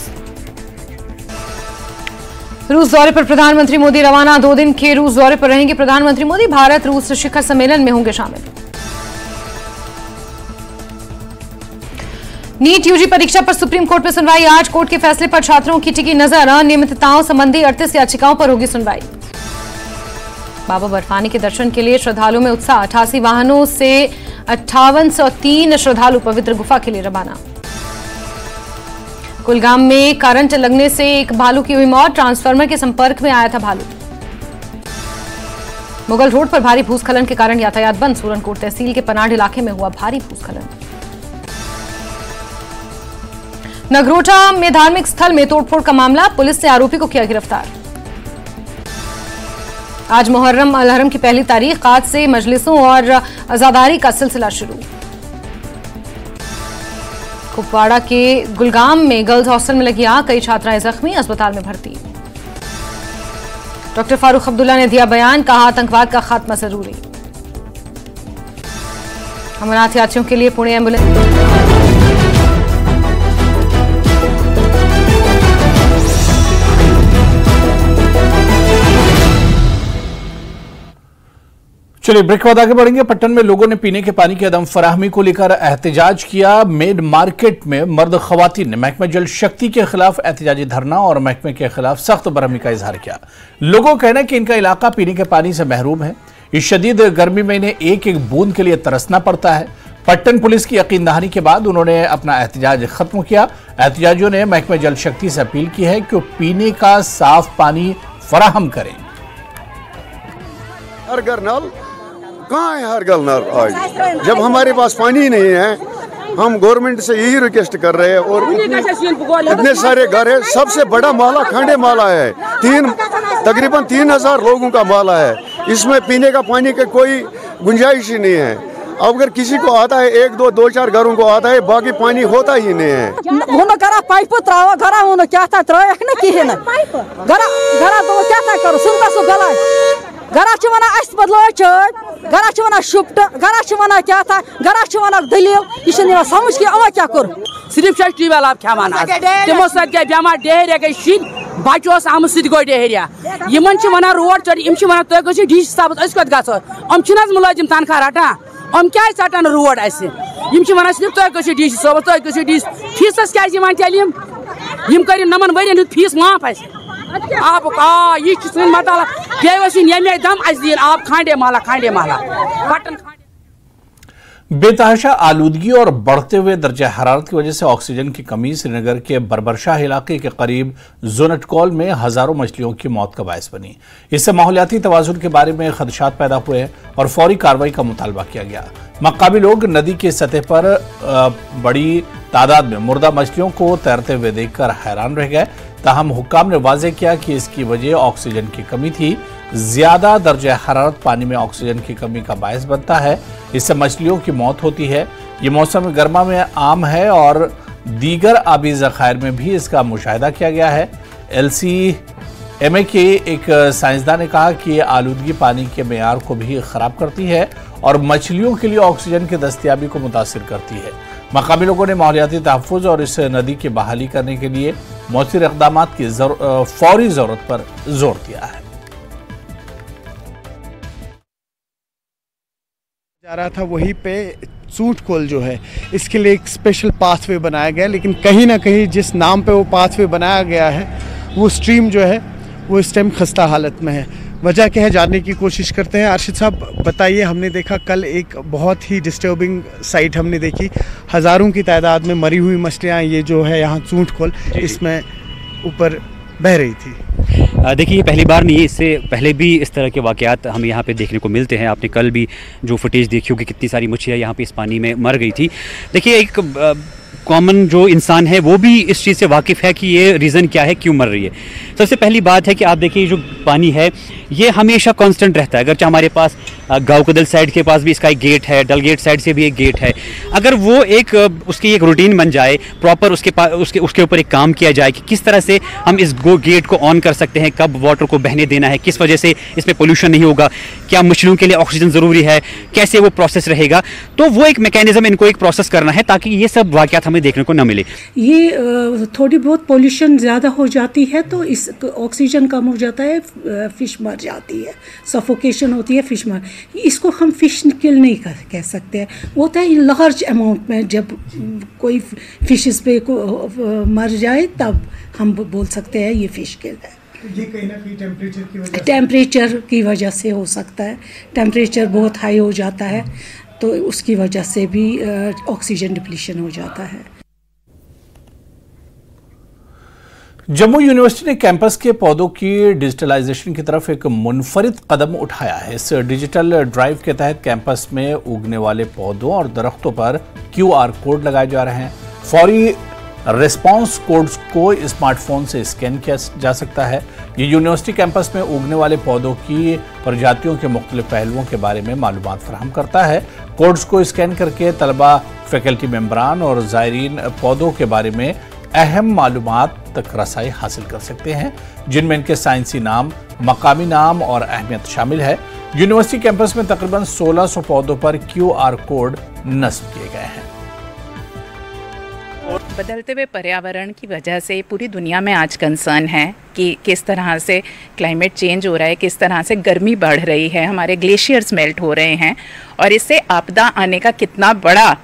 रूस दौरे पर प्रधानमंत्री मोदी रवाना, 2 दिन के रूस दौरे पर रहेंगे प्रधानमंत्री मोदी, भारत रूस शिखर सम्मेलन में होंगे शामिल। नीट UG परीक्षा पर सुप्रीम कोर्ट में सुनवाई आज, कोर्ट के फैसले पर छात्रों की टिकी नजर, अनियमितताओं संबंधी 38 याचिकाओं पर होगी सुनवाई। बाबा बर्फानी के दर्शन के लिए श्रद्धालुओं में उत्साह, 88 वाहनों से 5803 श्रद्धालु पवित्र गुफा के लिए रवाना। कुलगाम में करंट लगने से एक भालू की हुई मौत, ट्रांसफार्मर के संपर्क में आया था भालू। मुगल रोड पर भारी भूस्खलन के कारण यातायात बंद, सूरनकोट तहसील के पनाड़ इलाके में हुआ भारी भूस्खलन। नगरोटा में धार्मिक स्थल में तोड़फोड़ का मामला, पुलिस ने आरोपी को किया गिरफ्तार। आज मुहर्रम अल-हरम की पहली तारीख, आज से मजलिसों और अज़ादारी का सिलसिला शुरू। कुपवाड़ा के गुलगाम में गर्ल्स हॉस्टल में लगी आग, कई छात्राएं जख्मी, अस्पताल में भर्ती। डॉक्टर फारूक अब्दुल्ला ने दिया बयान, कहा आतंकवाद का खात्मा जरूरी। अमरनाथ यात्रियों के लिए पुणे एम्बुलेंस। चलिए ब्रेक के बाद आगे बढ़ेंगे। पट्टन में लोगों ने पीने के पानी की अदम फराहमी को लेकर एहतजाज किया। मेन मार्केट में मर्द खवातीन ने महकमा जल शक्ति के खिलाफ एहतजाजी धरना और महकमे के खिलाफ सख्त बरहमी का इजहार किया। लोगों का कहना है कि इनका इलाका पीने के पानी से महरूम है। इस शदीद गर्मी में इन्हें एक एक बूंद के लिए तरसना पड़ता है। पट्टन पुलिस की यकीन दहानी के बाद उन्होंने अपना एहतजाज खत्म किया। एहतजाजियों ने महकमे जल शक्ति से अपील की है कि वो पीने का साफ पानी फराहम करें। हर घर नल कहाँ है, हर घर नल आज जब हमारे पास पानी नहीं है, हम गवर्नमेंट से यही रिक्वेस्ट कर रहे हैं। और इतने सारे घर है, सबसे बड़ा माला खांडे माला है, तकरीबन 3000 लोगों का माला है। इसमें पीने का पानी का कोई गुंजाइश ही नहीं है। अगर किसी को आता है, 1 2 4 घरों को आता है, बाकी पानी होता ही नहीं है। पाइप त्र क्या था कहें गरा दो क्या करो सुनता सो गला गरा वना बदलो चाय गरा वना शुप्ट गरा वना क्या था गरा वना दलील यह समझ कि अवा क्या कर सिर्फ ट्यूबवेल आप खेवान तमो सत गई बेमार डेहरिया गई शीन बच्चे आम सत गो डेहरिया वन रोड चढ़ वन तुम डी साहब कत गम मुलाजिम तनख्वाह रटान क्या षटान रोड वन सिर्फ तुम डी साहब तुम डी फीसस क्या कर नमन वन फीस माफ आप यह मतला ये दम दिन आप खांडे माला पटन। बेतहाशा आलूदगी और बढ़ते हुए दर्जा हरारत की वजह से ऑक्सीजन की कमी श्रीनगर के बरबरशाह इलाके के करीब जोनट कॉल में हजारों मछलियों की मौत का बायस बनी। इससे माहौलियाती तवाजुन के बारे में खदशात पैदा हुए और फौरी कार्रवाई का मुतालबा किया गया। मकामी लोग नदी के सतह पर बड़ी तादाद में मुर्दा मछलियों को तैरते हुए देखकर हैरान रह गए। ताहम हुक्काम ने वाज़ेह किया कि इसकी वजह ऑक्सीजन की कमी थी। ज्यादा दर्जा हरारत पानी में ऑक्सीजन की कमी का बायस बनता है, इससे मछलियों की मौत होती है। ये मौसम गर्मा में आम है और दीगर आबी ज़खायर में भी इसका मुशाहिदा किया गया है। LCMA के एक साइंसदान ने कहा कि आलूदगी पानी के मेयार को भी खराब करती है और मछलियों के लिए ऑक्सीजन की दस्तयाबी को मुतासिर करती है। मकामी लोगों ने माहौलियाती तहफ्फुज और इस नदी की बहाली करने के लिए मौसर इक़दाम की फौरी जरूरत पर जोर दिया है। जा रहा था वहीं पे सूटखोल जो है इसके लिए एक स्पेशल पाथवे बनाया गया, लेकिन कहीं ना कहीं जिस नाम पे वो पाथवे बनाया गया है वो स्ट्रीम जो है वो इस टाइम खस्ता हालत में है। वजह क्या है जानने की कोशिश करते हैं। अर्शद साहब बताइए, हमने देखा कल एक बहुत ही डिस्टर्बिंग साइट हमने देखी, हज़ारों की तादाद में मरी हुई मछलियाँ ये जो है यहाँ सूटखोल इसमें ऊपर बह रही थी। देखिए ये पहली बार नहीं है, इससे पहले भी इस तरह के वाक़यात हमें यहाँ पे देखने को मिलते हैं। आपने कल भी जो फुटेज देखी होगी कितनी सारी मछलियाँ यहाँ पे इस पानी में मर गई थी। देखिए एक कॉमन जो इंसान है वो भी इस चीज़ से वाकिफ़ है कि ये रीज़न क्या है, क्यों मर रही है। सबसे पहली बात है कि आप देखिए जो पानी है ये हमेशा कांस्टेंट रहता है। अगर हमारे पास गाँव कदल साइड के पास भी इसका एक गेट है, डलगेट साइड से भी एक गेट है, अगर वो एक उसकी एक रूटीन बन जाए, प्रॉपर उसके ऊपर एक काम किया जाए कि किस तरह से हम इस गेट को ऑन कर सकते हैं, कब वाटर को बहने देना है, किस वजह से इसमें पोल्यूशन नहीं होगा, क्या मछलियों के लिए ऑक्सीजन ज़रूरी है, कैसे वो प्रोसेस रहेगा, तो वो एक मैकेनिज्म इनको एक प्रोसेस करना है ताकि ये सब वाक़यात हमें देखने को न मिले। ये थोड़ी बहुत पोल्यूशन ज़्यादा हो जाती है तो इस ऑक्सीजन कम हो जाता है, फिश मर जाती है, सफोकेशन होती है, फिश मर। इसको हम फिश किल नहीं कह सकते हैं, वो होता है लार्ज अमाउंट में जब कोई फिशेस पे मर जाए तब हम बोल सकते हैं ये फिश किल है। ये कहीं ना कहीं टेम्परेचर की वजह से हो सकता है, टेम्परेचर बहुत हाई हो जाता है तो उसकी वजह से भी ऑक्सीजन डिप्लीशन हो जाता है। जम्मू यूनिवर्सिटी ने कैंपस के पौधों की डिजिटलाइजेशन की तरफ एक मुनफरिद कदम उठाया है। इस डिजिटल ड्राइव के तहत कैंपस में उगने वाले पौधों और दरख्तों पर QR कोड लगाए जा रहे हैं। फौरी रिस्पांस कोड्स को स्मार्टफोन से स्कैन किया जा सकता है। ये यूनिवर्सिटी कैंपस में उगने वाले पौधों की प्रजातियों के मुख्तलिफ पहलुओं के बारे में मालूमात फराहम करता है। कोड्स को स्कैन करके तलबा, फैकल्टी मेंबरान और ज़ायरीन पौधों के बारे में अहम मालूमात तक रसाई हासिल कर सकते हैं, जिनमें इनके साइंसी नाम, मकामी नाम और अहमियत शामिल है। यूनिवर्सिटी कैंपस में तकरीबन 1600 पौधों पर QR कोड नस्ब किए गए हैं। बदलते हुए पर्यावरण की वजह से पूरी दुनिया में आज कंसर्न है कि किस तरह से क्लाइमेट चेंज हो रहा है, किस तरह से गर्मी बढ़ रही है, हमारे ग्लेशियर्स मेल्ट हो रहे हैं और इससे आपदा आने का कितना बड़ा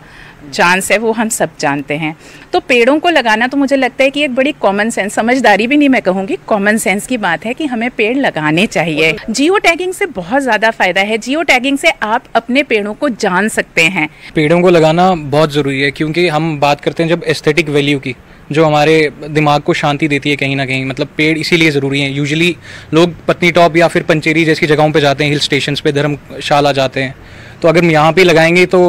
चांस है वो हम सब जानते हैं। तो पेड़ों को लगाना तो मुझे लगता है कि एक बड़ी कॉमन सेंस, समझदारी भी नहीं मैं कहूँगी, कॉमन सेंस की बात है कि हमें पेड़ लगाने चाहिए। जियो टैगिंग से बहुत ज़्यादा फायदा है। जियो टैगिंग से आप अपने पेड़ों को जान सकते हैं। पेड़ों को लगाना बहुत ज़रूरी है क्योंकि हम बात करते हैं जब एस्थेटिक वैल्यू की, जो हमारे दिमाग को शांति देती है कहीं ना कहीं, मतलब पेड़ इसीलिए ज़रूरी हैं। यूजुअली लोग पत्नी टॉप या फिर पंचेरी जैसी जगहों पे जाते हैं, हिल स्टेशंस पे, धर्मशाला जाते हैं, तो अगर यहाँ पे लगाएंगे तो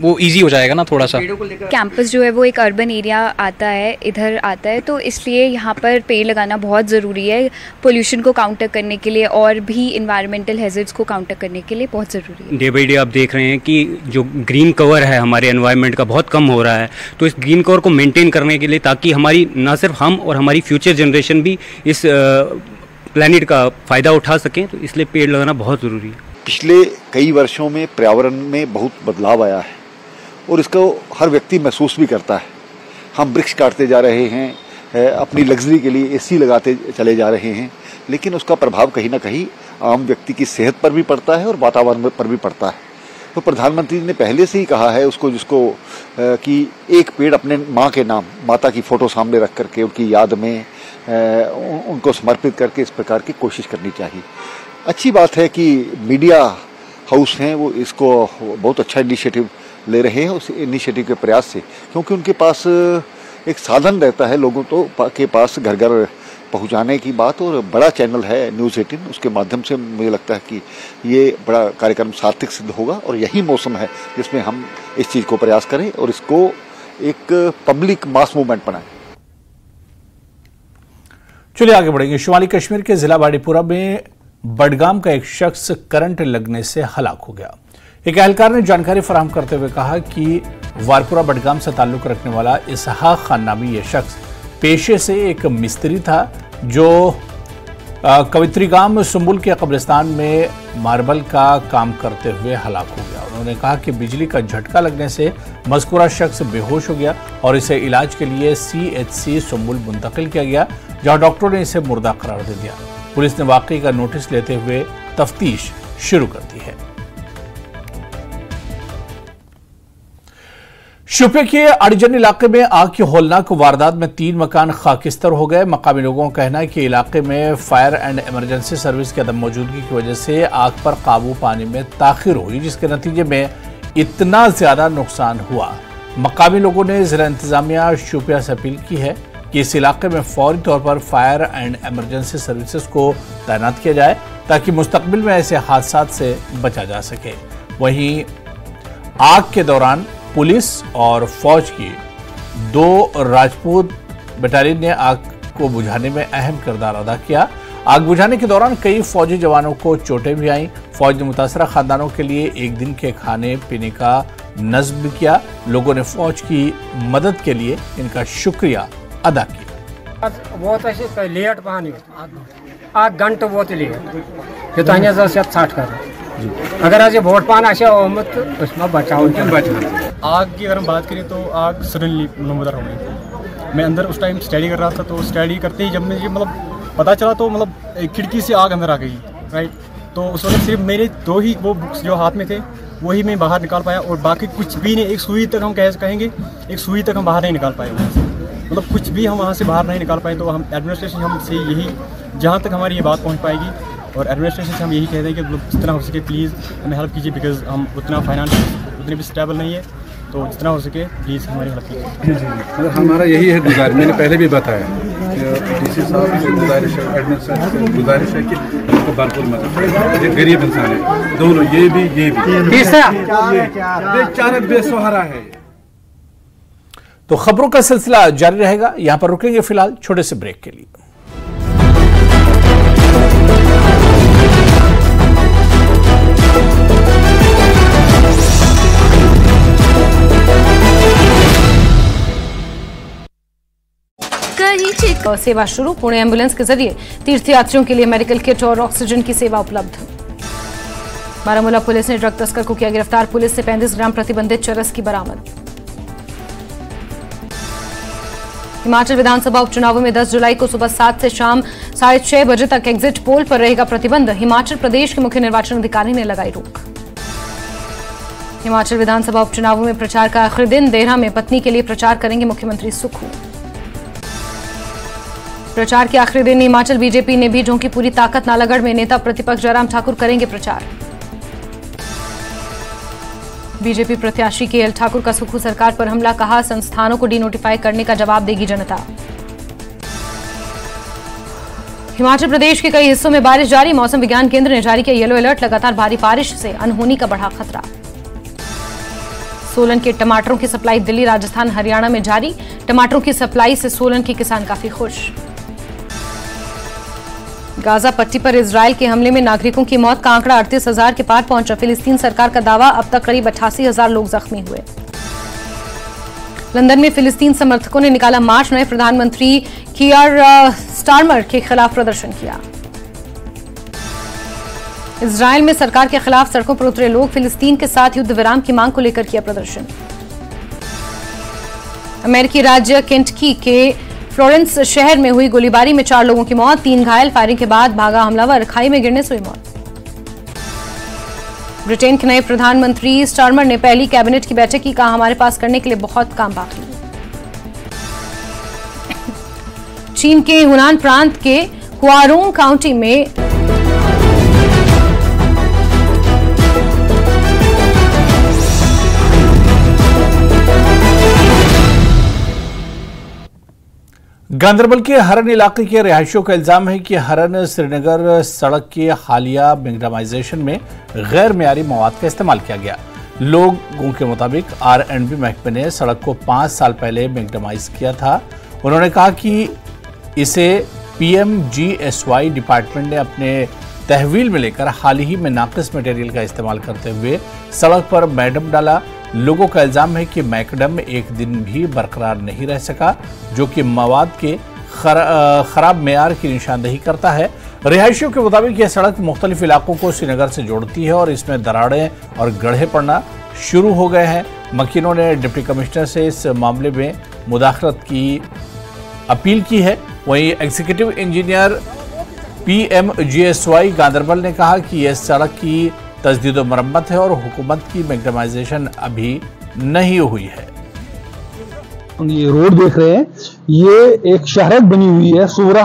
वो इजी हो जाएगा ना थोड़ा सा। कैंपस जो है वो एक अर्बन एरिया आता है, इधर आता है, तो इसलिए यहाँ पर पेड़ लगाना बहुत ज़रूरी है पोल्यूशन को काउंटर करने के लिए और भी इन्वायरमेंटल हैजर्ड्स को काउंटर करने के लिए बहुत ज़रूरी है। डे बाई डे आप देख रहे हैं कि जो ग्रीन कवर है हमारे एनवायरनमेंट का बहुत कम हो रहा है, तो इस ग्रीन कवर को मेंटेन करने के लिए, ताकि हमारी ना सिर्फ हम और हमारी फ्यूचर जनरेशन भी इस प्लैनेट का फ़ायदा उठा सकें, तो इसलिए पेड़ लगाना बहुत ज़रूरी है। पिछले कई वर्षों में पर्यावरण में बहुत बदलाव आया है और इसको हर व्यक्ति महसूस भी करता है। हम वृक्ष काटते जा रहे हैं, अपनी लग्जरी के लिए AC लगाते चले जा रहे हैं, लेकिन उसका प्रभाव कहीं ना कहीं आम व्यक्ति की सेहत पर भी पड़ता है और वातावरण पर भी पड़ता है। तो प्रधानमंत्री ने पहले से ही कहा है जिसको कि एक पेड़ अपने माँ के नाम, माता की फ़ोटो सामने रख करके उनकी याद में उनको समर्पित करके इस प्रकार की कोशिश करनी चाहिए। अच्छी बात है कि मीडिया हाउस हैं वो इसको बहुत अच्छा इनिशिएटिव ले रहे हैं, उस इनिशिएटिव के प्रयास से, क्योंकि उनके पास एक साधन रहता है लोगों के पास घर घर पहुंचाने की बात, और बड़ा चैनल है न्यूज़ 18, उसके माध्यम से मुझे लगता है कि ये बड़ा कार्यक्रम सार्थक सिद्ध होगा और यही मौसम है जिसमें हम इस चीज़ को प्रयास करें और इसको एक पब्लिक मास मूवमेंट बनाएं। चलिए आगे बढ़ेंगे। शुमाली कश्मीर के जिला बाड़ीपुरा में बडगाम का एक शख्स करंट लगने से हलाक हो गया। एक एहलकार ने जानकारी फराहम करते हुए कहा कि वारपुरा बडगाम से ताल्लुक रखने वाला इसहाक खान नामी यह शख्स पेशे से एक मिस्त्री था जो कवित्री गांव सुंबुल के कब्रिस्तान में मार्बल का काम करते हुए हलाक हो गया। उन्होंने कहा कि बिजली का झटका लगने से मज़कूरा शख्स बेहोश हो गया और इसे इलाज के लिए CHC सुंबुल मुंतकिल किया गया, जहां डॉक्टरों ने इसे मुर्दा करार दे दिया। पुलिस ने वाकई का नोटिस लेते हुए तफ्तीश शुरू कर दी है। शुपे के अड़जन इलाके में आग की होलनाक वारदात में 3 मकान खाकिस्तर हो गए। मकामी लोगों का कहना है कि इलाके में फायर एंड इमरजेंसी सर्विस की अदम मौजूदगी की वजह से आग पर काबू पाने में ताखिर हुई, जिसके नतीजे में इतना ज्यादा नुकसान हुआ। मकामी लोगों ने जिला इंतजामिया शुपिया से अपील की है कि इस इलाके में फौरी तौर पर फायर एंड इमरजेंसी सर्विसेज को तैनात किया जाए ताकि मुस्तकबिल में ऐसे हादसात से बचा जा सके। वहीं आग के दौरान पुलिस और फौज की 2 राजपूत बटालियन ने आग को बुझाने में अहम किरदार अदा किया। आग बुझाने के दौरान कई फौजी जवानों को चोटें भी आईं। फौज ने मुतासरा खानदानों के लिए एक दिन के खाने पीने का नज़्म भी किया। लोगों ने फौज की मदद के लिए इनका शुक्रिया अदा किया। वो लेट पानी आग घंटे वो लेट अगर आज वोट पान आमत उसमें बचाओ आग की अगर हम बात करें तो आग सडनली नमूदार हो गई। मैं अंदर उस टाइम स्टडी कर रहा था, तो स्टडी करते ही जब मुझे पता चला तो एक खिड़की से आग अंदर आ गई, राइट। तो उस वक्त सिर्फ मेरे 2 ही वो बुक्स जो हाथ में थे वही मैं बाहर निकाल पाया और बाकी कुछ भी नहीं। एक सुई तक हम कहेंगे एक सुई तक हम बाहर नहीं निकाल पाए वहाँ से, कुछ भी हम वहाँ से बाहर नहीं निकाल पाए। तो हम एडमिनिस्ट्रेशन हमसे यही जहाँ तक हमारी ये बात पहुँच पाएगी और एडमिनिस्ट्रेशन से हम यही कहते हैं कि जितना हो सके प्लीज़ हमें हेल्प कीजिए, बिकॉज हम उतना फाइनेंशियल उतने भी स्टेबल नहीं है, तो जितना हो सके प्लीज़ हमारी हेल्प कीजिए। मतलब हमारा यही है गुजारिश, मैंने पहले भी बताया DC साहब से गुजारिश है, एडमिनिस्ट्रेशन से गुजारिश है कि उनको भरपूर मदद, ये गरीब इंसान है, दोनों ये भी बेचारा बेसहारा है। तो खबरों का सिलसिला जारी रहेगा। यहां पर रुकेंगे फिलहाल छोटे से ब्रेक के लिए। सेवा शुरू। पुणे एम्बुलेंस के जरिए तीर्थयात्रियों के लिए मेडिकल किट और ऑक्सीजन की सेवा उपलब्ध। बारामूला पुलिस ने ड्रग तस्कर को किया गिरफ्तार। पुलिस से 35 ग्राम प्रतिबंधित चरस की बरामद। हिमाचल विधानसभा उपचुनावों में 10 जुलाई को सुबह 7 से शाम 6:30 बजे तक एग्जिट पोल पर रहेगा प्रतिबंध। हिमाचल प्रदेश के मुख्य निर्वाचन अधिकारी ने लगाई रोक। हिमाचल विधानसभा उपचुनावों में प्रचार का आखिरी दिन। देहरा में पत्नी के लिए प्रचार करेंगे मुख्यमंत्री सुक्खू। प्रचार के आखिरी दिन हिमाचल बीजेपी ने भी झोंकी पूरी ताकत। नालागढ़ में नेता प्रतिपक्ष जयराम ठाकुर करेंगे प्रचार। बीजेपी प्रत्याशी KL ठाकुर का सुक्खू सरकार पर हमला, कहा संस्थानों को डिनोटिफाई करने का जवाब देगी जनता। हिमाचल प्रदेश के कई हिस्सों में बारिश जारी। मौसम विज्ञान केंद्र ने जारी किया येलो अलर्ट। लगातार भारी बारिश से अनहोनी का बढ़ा खतरा। सोलन के टमाटरों की सप्लाई दिल्ली, राजस्थान, हरियाणा में जारी। टमाटरों की सप्लाई से सोलन के किसान काफी खुश। गाजा पट्टी पर इजरायल के हमले में नागरिकों की मौत का आंकड़ा 38,000 के पार पहुंचा। फिलिस्तीन सरकार का दावा, अब तक करीब 88,000 लोग जख्मी हुए। लंदन में फिलिस्तीन समर्थकों ने निकाला मार्च। नए प्रधानमंत्री कीयर स्टारमर के खिलाफ प्रदर्शन किया। इजरायल में सरकार के खिलाफ सड़कों पर उतरे लोग। फिलिस्तीन के साथ युद्ध विराम की मांग को लेकर किया प्रदर्शन। अमेरिकी राज्य केंटकी के फ्लोरेंस शहर में हुई गोलीबारी में 4 लोगों की मौत, 3 घायल। फायरिंग के बाद भागा हमलावर, खाई में गिरने से हुई मौत। ब्रिटेन के नए प्रधानमंत्री स्टारमर ने पहली कैबिनेट की बैठक की, कहा हमारे पास करने के लिए बहुत काम बाकी है। चीन के हुनान प्रांत के हुआरोंग काउंटी में गांदरबल के हरन इलाके के रिहायशियों का इल्जाम है कि हरन श्रीनगर सड़क के हालिया मैग्नेटाइजेशन में गैर मियारी मवाद का इस्तेमाल किया गया। लोगों के मुताबिक R&B महकमे ने सड़क को 5 साल पहले मैग्नेटाइज किया था। उन्होंने कहा कि इसे PMGSY डिपार्टमेंट ने अपने तहवील में लेकर हाल ही में नाकिस मटेरियल का इस्तेमाल करते हुए सड़क पर मैडम डाला। लोगों का इल्जाम है कि मैकडम एक दिन भी बरकरार नहीं रह सका, जो कि मवाद के खराब मेयार की निशानदेही करता है। रिहायशियों के मुताबिक यह सड़क मुख्तलिफ इलाकों को श्रीनगर से जोड़ती है और इसमें दरारें और गड्ढे पड़ना शुरू हो गए हैं। मकीनों ने डिप्टी कमिश्नर से इस मामले में मुदाखलत की अपील की है। वहीं एग्जीक्यूटिव इंजीनियर PMGSY गांधरबल ने कहा कि यह सड़क की तजदीद मरम्मत है और हुकूमत की मैग्नेमाइजेशन अभी नहीं हुई है। ये रोड देख रहे हैं, ये एक शहरत बनी हुई है सूरा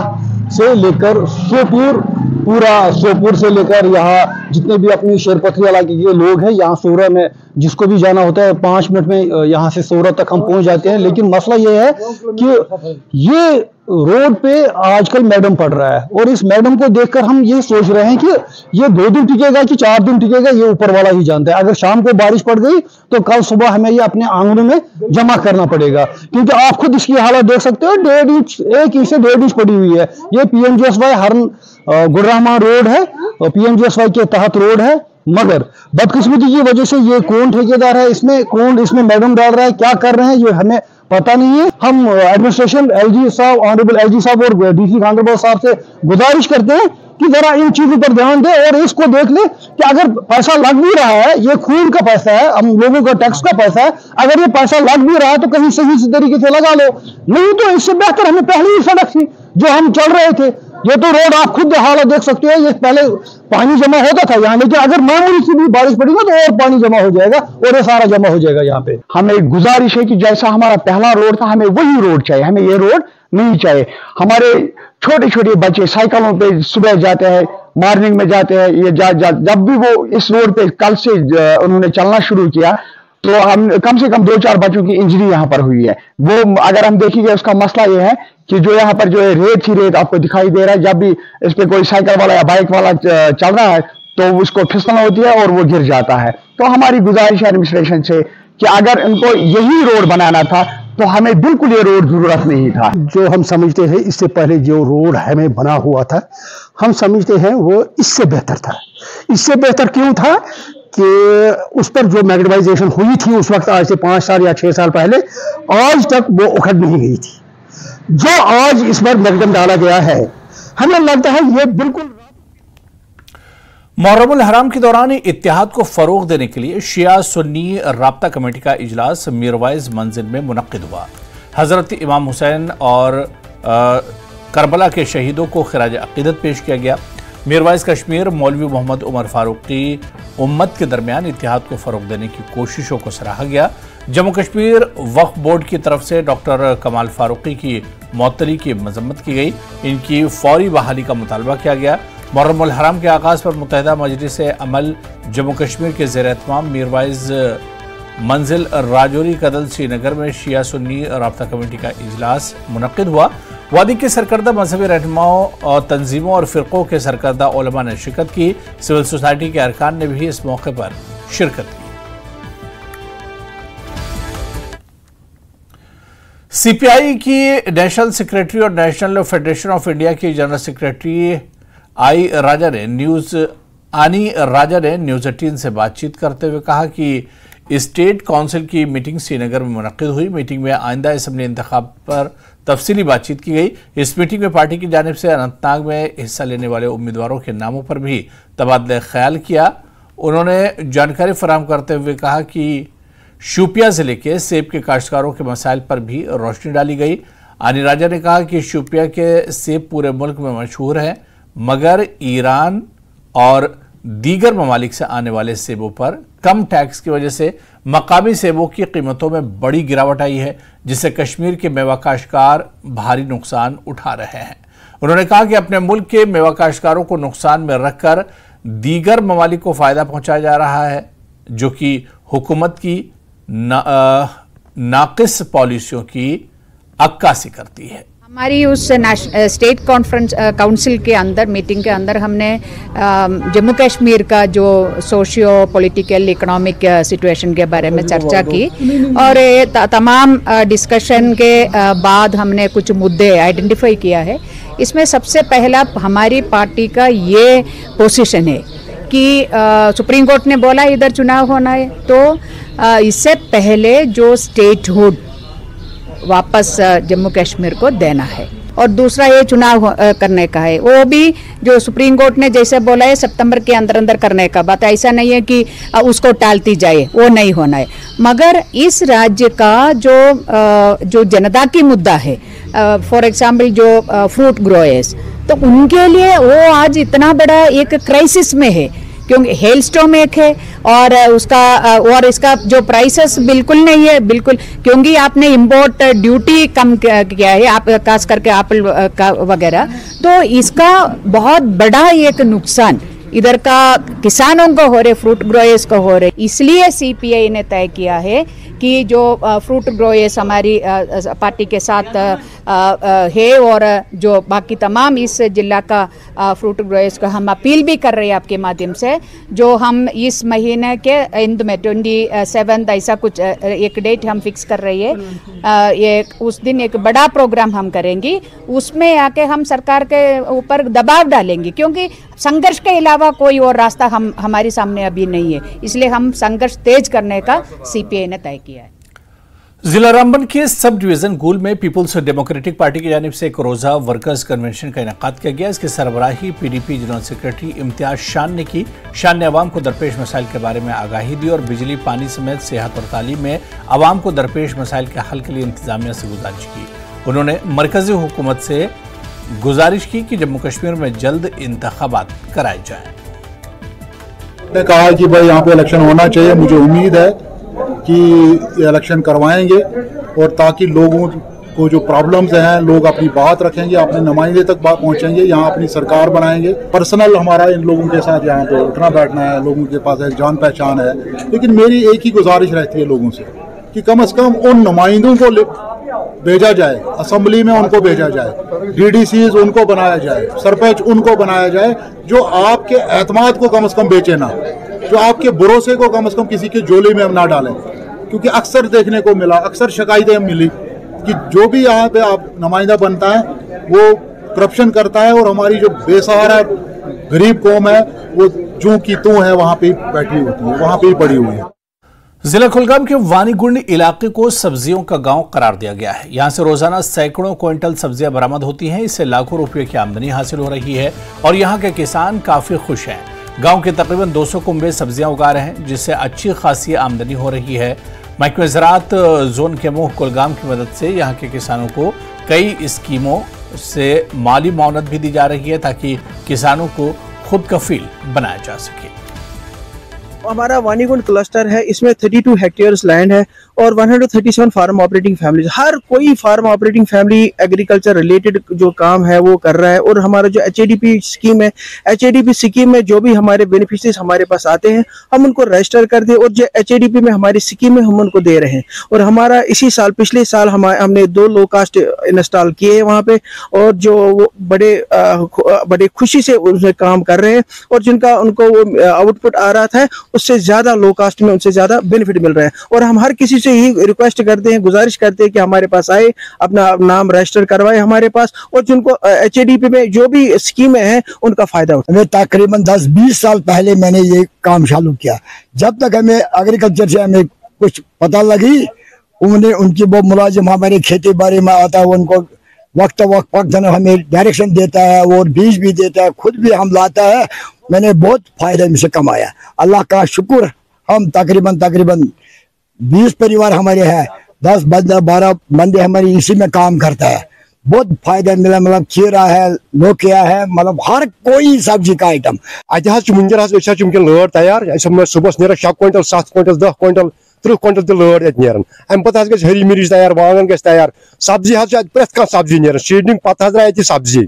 से लेकर सोपुर, पूरा सोपुर से लेकर यहाँ जितने भी अपनी शेरपथरी इलाके के लोग हैं, यहाँ सोरा में जिसको भी जाना होता है 5 मिनट में यहाँ से सोरा तक हम पहुंच जाते हैं। लेकिन मसला ये है कि ये रोड पे आजकल मैडम पड़ रहा है और इस मैडम को देखकर हम ये सोच रहे हैं कि ये 2 दिन टिकेगा कि 4 दिन टिकेगा, ये ऊपर वाला ही जानता है। अगर शाम को बारिश पड़ गई तो कल सुबह हमें ये अपने आंगनों में जमा करना पड़ेगा, क्योंकि आप खुद इसकी हालत देख सकते हो। 1.5 इंच, 1 इंच से 1.5 इंच पड़ी हुई है। ये PMGSY हरन गुर्रहमान रोड है और PMGSY के तहत रोड है, मगर बदकिस्मती की वजह से ये कौन ठेकेदार है, इसमें मैडम डाल रहा है, क्या कर रहे हैं ये हमें पता नहीं है। हम एडमिनिस्ट्रेशन LG साहब, ऑनरेबल LG साहब और DC गांधरबल साहब से गुजारिश करते हैं कि जरा इन चीजों पर ध्यान दे और इसको देख ले कि अगर पैसा लग भी रहा है, ये खून का पैसा है, हम लोगों का टैक्स का पैसा है, अगर ये पैसा लग भी रहा है तो कहीं सही तरीके से लगा लो, नहीं तो इससे बेहतर हमें पहले ही सड़क थी जो हम चल रहे थे। ये तो रोड आप खुद हालत देख सकते हो, ये पहले पानी जमा होता था यहाँ, लेकिन अगर मामूली सी भी बारिश पड़ेगी तो और पानी जमा हो जाएगा और ये सारा जमा हो जाएगा यहाँ पे। हमें गुजारिश है कि जैसा हमारा पहला रोड था, हमें वही रोड चाहिए, हमें ये रोड नहीं चाहिए। हमारे छोटे छोटे बच्चे साइकिलों पे सुबह जाते हैं, मॉर्निंग में जाते हैं, ये जब भी वो इस रोड पे कल से उन्होंने चलना शुरू किया तो हम कम से कम 2-4 बच्चों की इंजरी यहाँ पर हुई है। वो अगर हम देखेंगे उसका मसला ये है कि जो यहाँ पर जो रेत ही रेत आपको दिखाई दे रहा है, जब भी इस पे कोई साइकिल वाला या बाइक वाला चल रहा है तो उसको फिसलन होती है और वो गिर जाता है। तो हमारी गुजारिश है एडमिनिस्ट्रेशन से कि अगर इनको यही रोड बनाना था तो हमें बिल्कुल ये रोड जरूरत नहीं था। जो हम समझते हैं इससे पहले जो रोड हमें बना हुआ था, हम समझते हैं वो इससे बेहतर था। इससे बेहतर क्यों था कि उस पर जो मैग्नेटाइजेशन हुई थी उस वक्त, आज से 5 साल या 6 साल पहले, आज तक वो उखड़ नहीं गई थी। जो आज इस पर मैग्नेट डाला गया है, हमें लगता है ये बिल्कुल। मुहर्रमुल हराम के दौरान इत्तेहाद को फरोग देने के लिए शिया सुन्नी राब्ता कमेटी का इजलास मीरवाइज मंजिल में मुनक्किद हुआ। हजरत इमाम हुसैन और करबला के शहीदों को खिराज अकीदत पेश किया गया। मीरवाइज कश्मीर मौलवी मोहम्मद उमर फारूकी उम्मत के दरमियान इत्तेहाद को फरोग देने की कोशिशों को सराहा गया। जम्मू कश्मीर वक्फ बोर्ड की तरफ से डॉक्टर कमाल फारूकी की मअतली की मजम्मत की गई। इनकी फौरी बहाली का मुतालबा किया गया। मुहर्रमुल हराम के आगाज़ पर मुत्तहिदा मजलिस अमल जम्मू कश्मीर के ज़ेर एहतमाम मीरवाइज मंजिल राजौरी कदल श्रीनगर में शिया सुन्नी राब्ता कमेटी का इजलास मुनक्किद हुआ। वादी के सरकर्दा मजहबी रहनुमाओं और तंजीमों और फ़िरक़ों के सरकर्दा उलमा ने शिरकत की। सिविल सोसाइटी के अरकान ने भी इस मौके पर शिरकत की। CPI की नेशनल सेक्रेटरी और नेशनल फेडरेशन ऑफ इंडिया की जनरल सेक्रेटरी आनी राजा ने न्यूज़ 18 से बातचीत करते हुए कहा कि स्टेट काउंसिल की मीटिंग श्रीनगर में मुनक्किद हुई। मीटिंग में आइंदा असम्बली इंतखाब पर तफसीली बातचीत की गई। इस मीटिंग में पार्टी की जानिब से अनंतनाग में हिस्सा लेने वाले उम्मीदवारों के नामों पर भी तबादला ख्याल किया। उन्होंने जानकारी फराहम करते हुए कहा कि शोपियां जिले के सेब के काश्तकारों के मसाइल पर भी रोशनी डाली गई। आनी राजा ने कहा कि शोपियां के सेब पूरे मुल्क में मशहूर है, मगर ईरान और दीगर ममालिक से आने वाले सेबों पर कम टैक्स की वजह से मकामी सेबों की कीमतों में बड़ी गिरावट आई है, जिससे कश्मीर के मेवा काश्तकार भारी नुकसान उठा रहे हैं। उन्होंने कहा कि अपने मुल्क के मेवा काश्तकारों को नुकसान में रखकर दीगर ममालिक को फायदा पहुंचाया जा रहा है, जो कि हुकूमत की नाकिस पॉलिसियों की अक्कासी करती है। हमारी उस स्टेट कॉन्फ्रेंस काउंसिल के अंदर मीटिंग के अंदर हमने जम्मू कश्मीर का जो सोशियो पॉलिटिकल इकोनॉमिक सिचुएशन के बारे में चर्चा की और तमाम डिस्कशन के बाद हमने कुछ मुद्दे आइडेंटिफाई किया है। इसमें सबसे पहला हमारी पार्टी का ये पोजीशन है कि सुप्रीम कोर्ट ने बोला इधर चुनाव होना है, तो इससे पहले जो स्टेटहुड वापस जम्मू कश्मीर को देना है और दूसरा ये चुनाव करने का है। वो भी जो सुप्रीम कोर्ट ने जैसे बोला है सितंबर के अंदर अंदर करने का बात, ऐसा नहीं है कि उसको टालती जाए, वो नहीं होना है। मगर इस राज्य का जो जनता की मुद्दा है, फॉर एग्जाम्पल जो फ्रूट ग्रोयर्स, तो उनके लिए वो आज इतना बड़ा एक क्राइसिस में है, क्योंकि हेलस्टॉर्म एक है और इसका जो प्राइसेस बिल्कुल नहीं है, बिल्कुल, क्योंकि आपने इंपोर्ट ड्यूटी कम किया है, आप खास करके एप्पल का वगैरह, तो इसका बहुत बड़ा एक नुकसान इधर का किसानों को हो रहे, फ्रूट ग्रोयर्स को हो रहे। इसलिए सीपीआई ने तय किया है कि जो फ्रूट ग्रोयर्स हमारी पार्टी के साथ है और जो बाकी तमाम इस जिला का फ्रूट ग्रोयर्स को हम अपील भी कर रहे हैं आपके माध्यम से, जो हम इस महीने के एंड में 27 ऐसा कुछ एक डेट हम फिक्स कर रही है, ये उस दिन एक बड़ा प्रोग्राम हम करेंगे, उसमें आके हम सरकार के ऊपर दबाव डालेंगे, क्योंकि संघर्ष के अलावा कोई और रास्ता हमारे सामने अभी नहीं है, इसलिए हम संघर्ष तेज करने का सीपीआई ने तय किया है। जिला रामबन के सब डिवीजन गुल में पीपुल्स डेमोक्रेटिक पार्टी की जानिब से एक रोजा वर्कर्स कन्वेंशन का इनेकाद किया गया। इसकी सरबराही पीडीपी जनरल सेक्रेटरी इम्तियाज शान ने की। शान ने अवाम को दरपेश मसाइल के बारे में आगाही दी और बिजली, पानी समेत सेहत और तालीम में अवाम को दरपेश मसाइल के हल के लिए इंतजामिया से गुजारिश की। उन्होंने मरकजी हुकूमत से गुजारिश की कि जम्मू कश्मीर में जल्द इंतखाबात कराए जाए। ने कहा कि भाई यहाँ पे इलेक्शन होना चाहिए, मुझे उम्मीद है कि इलेक्शन करवाएंगे और ताकि लोगों को जो प्रॉब्लम्स हैं लोग अपनी बात रखेंगे, अपने नुमाइंदे तक बात पहुंचेंगे, यहाँ अपनी सरकार बनाएंगे। पर्सनल हमारा इन लोगों के साथ यहाँ पे उठना बैठना है, लोगों के पास एक जान पहचान है, लेकिन मेरी एक ही गुजारिश रहती है लोगों से कि कम से कम उन नुमाइंदों को भेजा जाए, असेंबली में उनको भेजा जाए, डीडीसीज उनको बनाया जाए, सरपंच उनको बनाया जाए, जो आपके एतमाद को कम से कम बेचे ना, जो आपके भरोसे को कम से कम किसी के झोली में हम ना डालें। क्योंकि अक्सर देखने को मिला, अक्सर शिकायतें मिली कि जो भी यहाँ पे आप नुमाइंदा बनता है वो करप्शन करता है और हमारी जो बेसहारा गरीब कौम है वो जो की तू है वहाँ पे बैठी होती है, वहाँ पे ही पड़ी हुई है। जिला कुलगाम के वानीगुंड इलाके को सब्जियों का गांव करार दिया गया है। यहां से रोजाना सैकड़ों क्विंटल सब्जियां बरामद होती हैं। इससे लाखों रुपए की आमदनी हासिल हो रही है और यहां के किसान काफी खुश हैं। गांव के तकरीबन 200 कुंबे सब्जियां उगा रहे हैं, जिससे अच्छी खासी आमदनी हो रही है। महकमे ज़राअत जोन के मुँह कुलगाम की मदद से यहाँ के किसानों को कई स्कीमों से माली मौनत भी दी जा रही है ताकि किसानों को खुद कफील बनाया जा सके। हमारा वानीगुंड क्लस्टर है, इसमें 32 हेक्टेयर्स लैंड है और 137 फार्म ऑपरेटिंग फैमिलीज। हर कोई farm operating family agriculture related जो काम है वो कर रहा है। और हमारा जो HADP स्कीम है, HADP स्कीम में जो भी हमारे बेनिफिशरीज हमारे पास आते हैं हम उनको रजिस्टर कर दे और जो HADP में हमारी स्कीम है हम उनको दे रहे हैं। और हमारा इसी साल, पिछले साल हमने 2 लो कास्ट इंस्टॉल किए हैं वहाँ पे, और जो बड़े खुशी से उसमें काम कर रहे हैं और जिनका उनको आउटपुट आ रहा था उससे ज्यादा लो कास्ट में उनसे ज्यादा बेनिफिट मिल रहा है। और हम हर किसी से ही रिक्वेस्ट करते हैं, गुजारिश करते हैं कि हमारे पास आए, अपना नाम रजिस्टर करवाए हमारे पास, और जिनको HADP में जो भी स्कीमें हैं उनका फायदा उठाए। हमें तकरीबन 10-20 साल पहले मैंने ये काम चालू किया। जब तक हमें एग्रीकल्चर से हमें कुछ पता लगी, उनकी वो मुलाजिम हमारे खेती बाड़ी में आता है, उनको वक्त हमें डायरेक्शन देता है और बीज भी देता है, खुद भी हम लाता है। मैंने बहुत फायदा इनसे कमाया, अल्लाह का शुक्र। हम तकरीबन 20 परिवार हमारे हैं, 10 बंदे 12 बंदे हमारे इसी में काम करता है। बहुत फायदा मिला, मतलब खीरा है, लोकिया है, मतलब हर कोई सब्जी का आइटम। लड़ तैयार सुबह नीर 6 क्विंटल 7 क्विंटल 10 क्विंटल 30 क्विंटल लड़ नीरान। अम पे हरी मिर्च तैयार, वांगन गैस तैयार, सब्जी प्रेथ कह सब्जी नीरान, सीडनिंग पे द्राय सब्जी।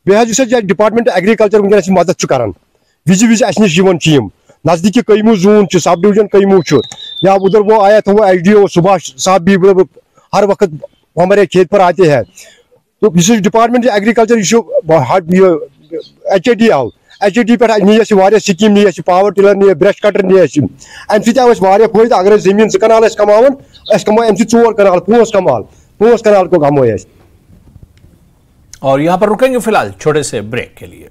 बे डिपार्टमेंट एग्रीकल्चर वनस मदद कर विज नश टीम नजदीकी कईमू जोन सब डिवीजन कईमू या उधर वो आया था, वो SDO सुभाष साहब भी हर वक्त हमारे खेत पर आते हैं। तो इस डिपार्टमेंट एग्रीकल्चर HAD आव, HAD पे नी स्कीम नी पावर टिलर नी ब्रश कटर नी अम फायदा। अगर जमीन 2 कनाल कमावन कमो अम 4 कनाल 5 कनाल को कमो। और यहाँ पर रुकेंगे फिलहाल छोटे से ब्रेक के लिए।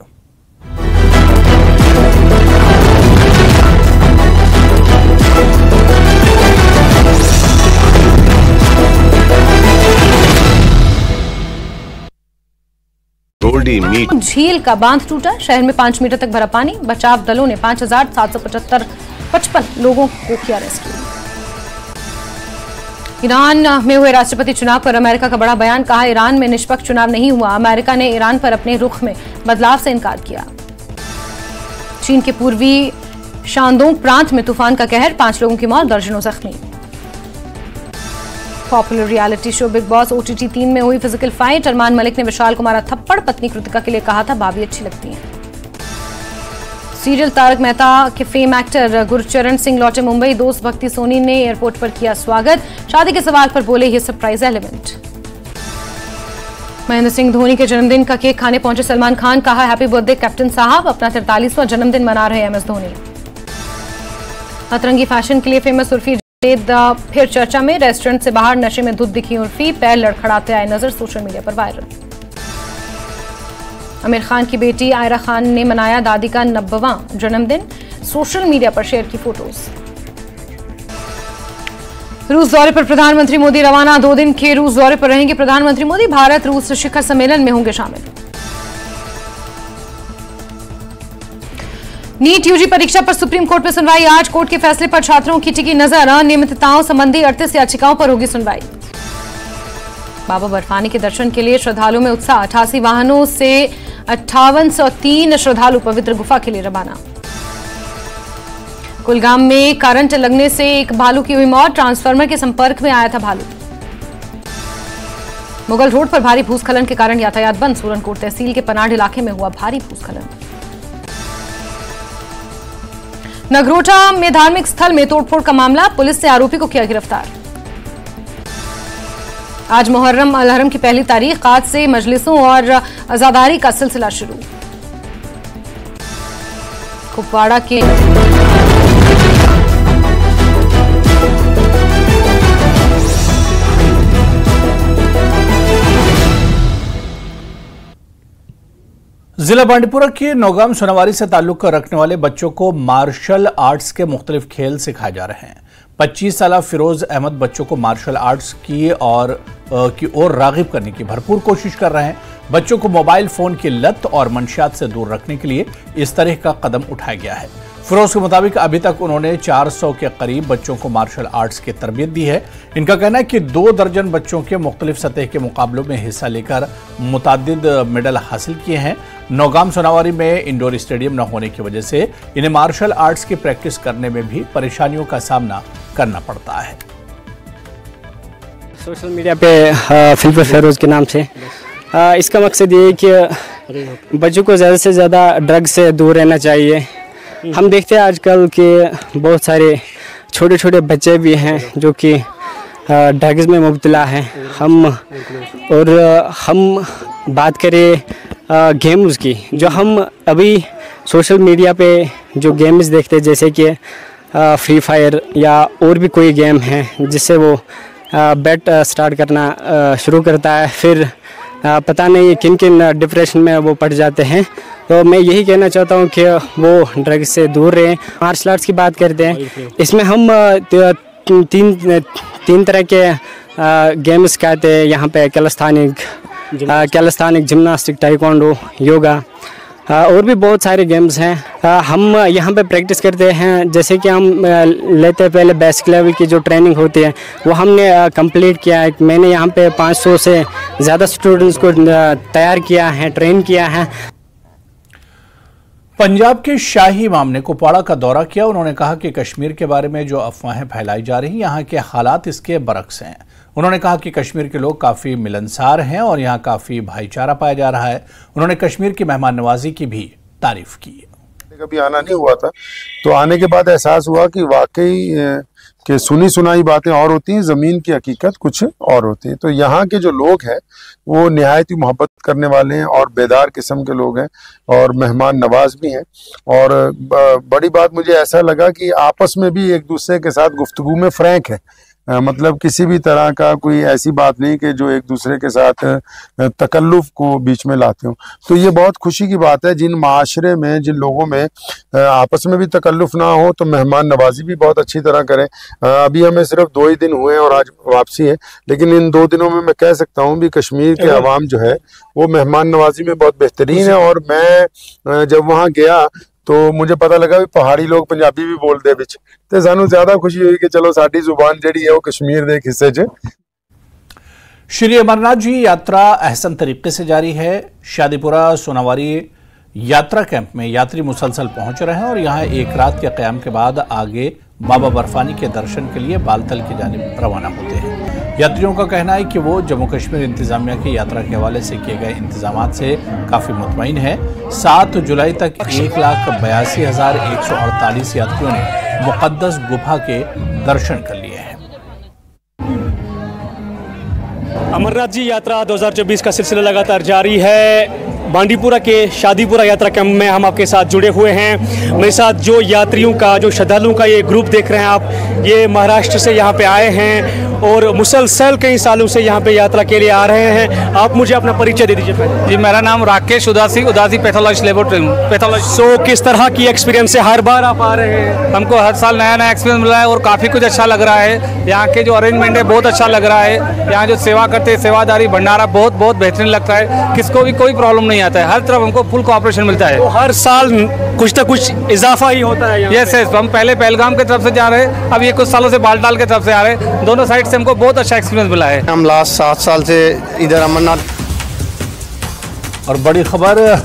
healthy meat. झील का बांध टूटा, शहर में 5 मीटर तक भरा पानी। बचाव दलों ने 5,755 लोगों को किया रेस्क्यू। ईरान में हुए राष्ट्रपति चुनाव पर अमेरिका का बड़ा बयान, कहा ईरान में निष्पक्ष चुनाव नहीं हुआ। अमेरिका ने ईरान पर अपने रुख में बदलाव से इनकार किया। चीन के पूर्वी शांदोंग प्रांत में तूफान का कहर, 5 लोगों की मौत, दर्जनों जख्मी। Popular reality show big boss OTT 3 में हुई फिजिकल फाइट, अरमान मलिक ने विशाल को मारा थप्पड़, पत्नी कृतिका के लिए कहा था भाभी अच्छी लगती हैं। सीरियल तारक मेहता के फेम एक्टर गुरचरण सिंह लौटे मुंबई, दोस्त भक्ति सोनी ने एयरपोर्ट पर किया स्वागत। शादी के सवाल पर बोले ये सरप्राइज एलिमेंट। महेंद्र सिंह धोनी के जन्मदिन का केक खाने पहुंचे सलमान खान, कहा हैप्पी बर्थडे कैप्टन साहब। अपना 43वां जन्मदिन मना रहे MS धोनी। अतरंगी फैशन के लिए फेमस उर्फी फिर चर्चा में, रेस्टोरेंट से बाहर नशे में धुत दिखी उर्फी, पैर लड़खड़ाते आए नजर, सोशल मीडिया पर वायरल। आमिर खान की बेटी आयरा खान ने मनाया दादी का 90वां जन्मदिन, सोशल मीडिया पर शेयर की फोटोज। रूस दौरे पर प्रधानमंत्री मोदी रवाना, 2 दिन के रूस दौरे पर रहेंगे प्रधानमंत्री मोदी। भारत रूस शिखर सम्मेलन में होंगे शामिल। नीट यूजी परीक्षा पर सुप्रीम कोर्ट में सुनवाई आज, कोर्ट के फैसले पर छात्रों की टिकी नजर, अनियमितताओं संबंधी 38 याचिकाओं पर होगी सुनवाई। बाबा बर्फानी के दर्शन के लिए श्रद्धालुओं में उत्साह, 88 वाहनों से 5803 श्रद्धालु पवित्र गुफा के लिए रवाना। कुलगाम में करंट लगने से एक भालू की हुई मौत, ट्रांसफार्मर के संपर्क में आया था भालू। मुगल रोड पर भारी भूस्खलन के कारण यातायात बंद, सूरनकोट तहसील के पनाड़ इलाके में हुआ भारी भूस्खलन। नगरोटा में धार्मिक स्थल में तोड़फोड़ का मामला, पुलिस ने आरोपी को किया गिरफ्तार। आज मुहर्रम अल-हरम की पहली तारीख, आज से मजलिसों और अज़ादारी का सिलसिला शुरू। कुपवाड़ा के जिला बांडीपुरा के नौगाम सोनावारी से ताल्लुक रखने वाले बच्चों को मार्शल आर्ट्स के मुख्तलिफ खेल सिखाए जा रहे हैं। 25 साल फिरोज अहमद बच्चों को मार्शल आर्ट्स की ओर रागिब करने की भरपूर कोशिश कर रहे हैं। बच्चों को मोबाइल फोन की लत और मंशियात से दूर रखने के लिए इस तरह का कदम उठाया गया है। फिरोज के मुताबिक अभी तक उन्होंने 400 के करीब बच्चों को मार्शल आर्ट्स की तरबियत दी है। इनका कहना है कि 2 दर्जन बच्चों के मुख्तलिफ सतह के मुकाबलों में हिस्सा लेकर मुतादिद मेडल हासिल किए हैं। नौगाम सोनावारी में इंडोर स्टेडियम न होने की वजह से इन्हें मार्शल आर्ट्स की प्रैक्टिस करने में भी परेशानियों का सामना करना पड़ता है। सोशल मीडिया पे फिल्म फेरोज के नाम से इसका मकसद ये है कि बच्चों को ज़्यादा से ज़्यादा ड्रग से दूर रहना चाहिए। हम देखते हैं आजकल के बहुत सारे छोटे छोटे बच्चे भी हैं जो कि ड्रग्स में मुब्तला हैं। हम बात करें गेम्स की, जो हम अभी सोशल मीडिया पे जो गेम्स देखते हैं जैसे कि फ्री फायर या और भी कोई गेम है जिससे वो बेट स्टार्ट करना शुरू करता है, फिर पता नहीं किन किन डिप्रेशन में वो पड़ जाते हैं। तो मैं यही कहना चाहता हूँ कि वो ड्रग्स से दूर रहें। मार्शल आर्ट्स की बात करते हैं, इसमें हम तीन तरह के गेम्स सिखाते हैं यहाँ पे, कैलिस्थानिक, जिम्नास्टिक, टाइकोंडो, योगा और भी बहुत सारे गेम्स हैं। हम यहाँ पे प्रैक्टिस करते हैं, जैसे कि हम लेते हैं पहले बेसिक लेवल की जो ट्रेनिंग होती है वो हमने कंप्लीट किया है। मैंने यहाँ पे 500 से ज़्यादा स्टूडेंट्स को तैयार किया है, ट्रेन किया है। पंजाब के शाही इमाम ने कुपवाड़ा का दौरा किया। उन्होंने कहा कि कश्मीर के बारे में जो अफवाहें फैलाई जा रही, यहाँ के हालात इसके बरक्स हैं। उन्होंने कहा कि कश्मीर के लोग काफ़ी मिलनसार हैं और यहाँ काफ़ी भाईचारा पाया जा रहा है। उन्होंने कश्मीर की मेहमान नवाजी की भी तारीफ की। कभी आना नहीं हुआ था, तो आने के बाद एहसास हुआ कि वाकई कि सुनी सुनाई बातें और होती हैं, ज़मीन की हकीकत कुछ और होती है। तो यहाँ के जो लोग हैं वो निहायत ही मोहब्बत करने वाले हैं और बेदार किस्म के लोग हैं और मेहमान नवाज भी हैं। और बड़ी बात मुझे ऐसा लगा कि आपस में भी एक दूसरे के साथ गुफ्तगू में फ्रैंक है, मतलब किसी भी तरह का कोई ऐसी बात नहीं कि जो एक दूसरे के साथ तकल्लुफ को बीच में लाते हो। तो ये बहुत खुशी की बात है। जिन माशरे में, जिन लोगों में आपस में भी तकल्लुफ ना हो तो मेहमान नवाजी भी बहुत अच्छी तरह करें। अभी हमें सिर्फ 2 ही दिन हुए हैं और आज वापसी है, लेकिन इन 2 दिनों में मैं कह सकता हूँ भी कश्मीर के अवाम जो है वो मेहमान नवाजी में बहुत बेहतरीन है। और मैं जब वहाँ गया तो मुझे पता लगा भी पहाड़ी लोग पंजाबी भी बोलते हैं बिच, तो सानू ज्यादा खुशी हुई कि चलो साडी जुबान जिहड़ी है वो कश्मीर दे एक हिस्से च। श्री अमरनाथ जी यात्रा अहसन तरीके से जारी है। शादीपुरा सोनावारी यात्रा कैंप में यात्री मुसलसल पहुंच रहे हैं और यहां एक रात के क़याम के बाद आगे बाबा बर्फानी के दर्शन के लिए बालतल की जानिब रवाना होते हैं। यात्रियों का कहना है कि वो जम्मू कश्मीर इंतजामिया की यात्रा के हवाले से किए गए इंतजामात से काफ़ी मुतमईन है। 7 जुलाई तक 1,82,148 यात्रियों ने मुक़द्दस गुफा के दर्शन कर लिए हैं। अमरनाथ जी यात्रा 2024 का सिलसिला लगातार जारी है। बांडीपुरा के शादीपुरा यात्रा कैंप में हम आपके साथ जुड़े हुए हैं। मेरे साथ जो यात्रियों का, जो श्रद्धालुओं का ये ग्रुप देख रहे हैं आप, ये महाराष्ट्र से यहाँ पे आए हैं और मुसलसल कई सालों से यहाँ पे यात्रा के लिए आ रहे हैं। आप मुझे अपना परिचय दे दीजिए पहले। जी, मेरा नाम राकेश उदासी पैथोलॉजी लेबोरेटरी पैथोलॉजी। सो किस तरह की एक्सपीरियंस है? हर बार आप आ रहे हैं? हमको हर साल नया नया एक्सपीरियंस मिला है और काफ़ी कुछ अच्छा लग रहा है। यहाँ के जो अरेंजमेंट है बहुत अच्छा लग रहा है। यहाँ जो सेवा करते हैं, सेवादारी भंडारा बहुत बहुत बेहतरीन लगता है। किसको भी कोई प्रॉब्लम नहीं आता है। हर तरफ हमको फुल कोऑपरेशन मिलता है। तो हर साल कुछ ना कुछ इजाफा ही होता है। यस, हम पहले पहलगाम की तरफ से जा रहे हैं, अब ये कुछ सालों से बालटाल की तरफ से आ रहे हैं। दोनों साइड से हमको बहुत अच्छा एक्सपीरियंस मिला है। हम लास्ट 7 साल से इधर अमरनाथ। और बड़ी खबर,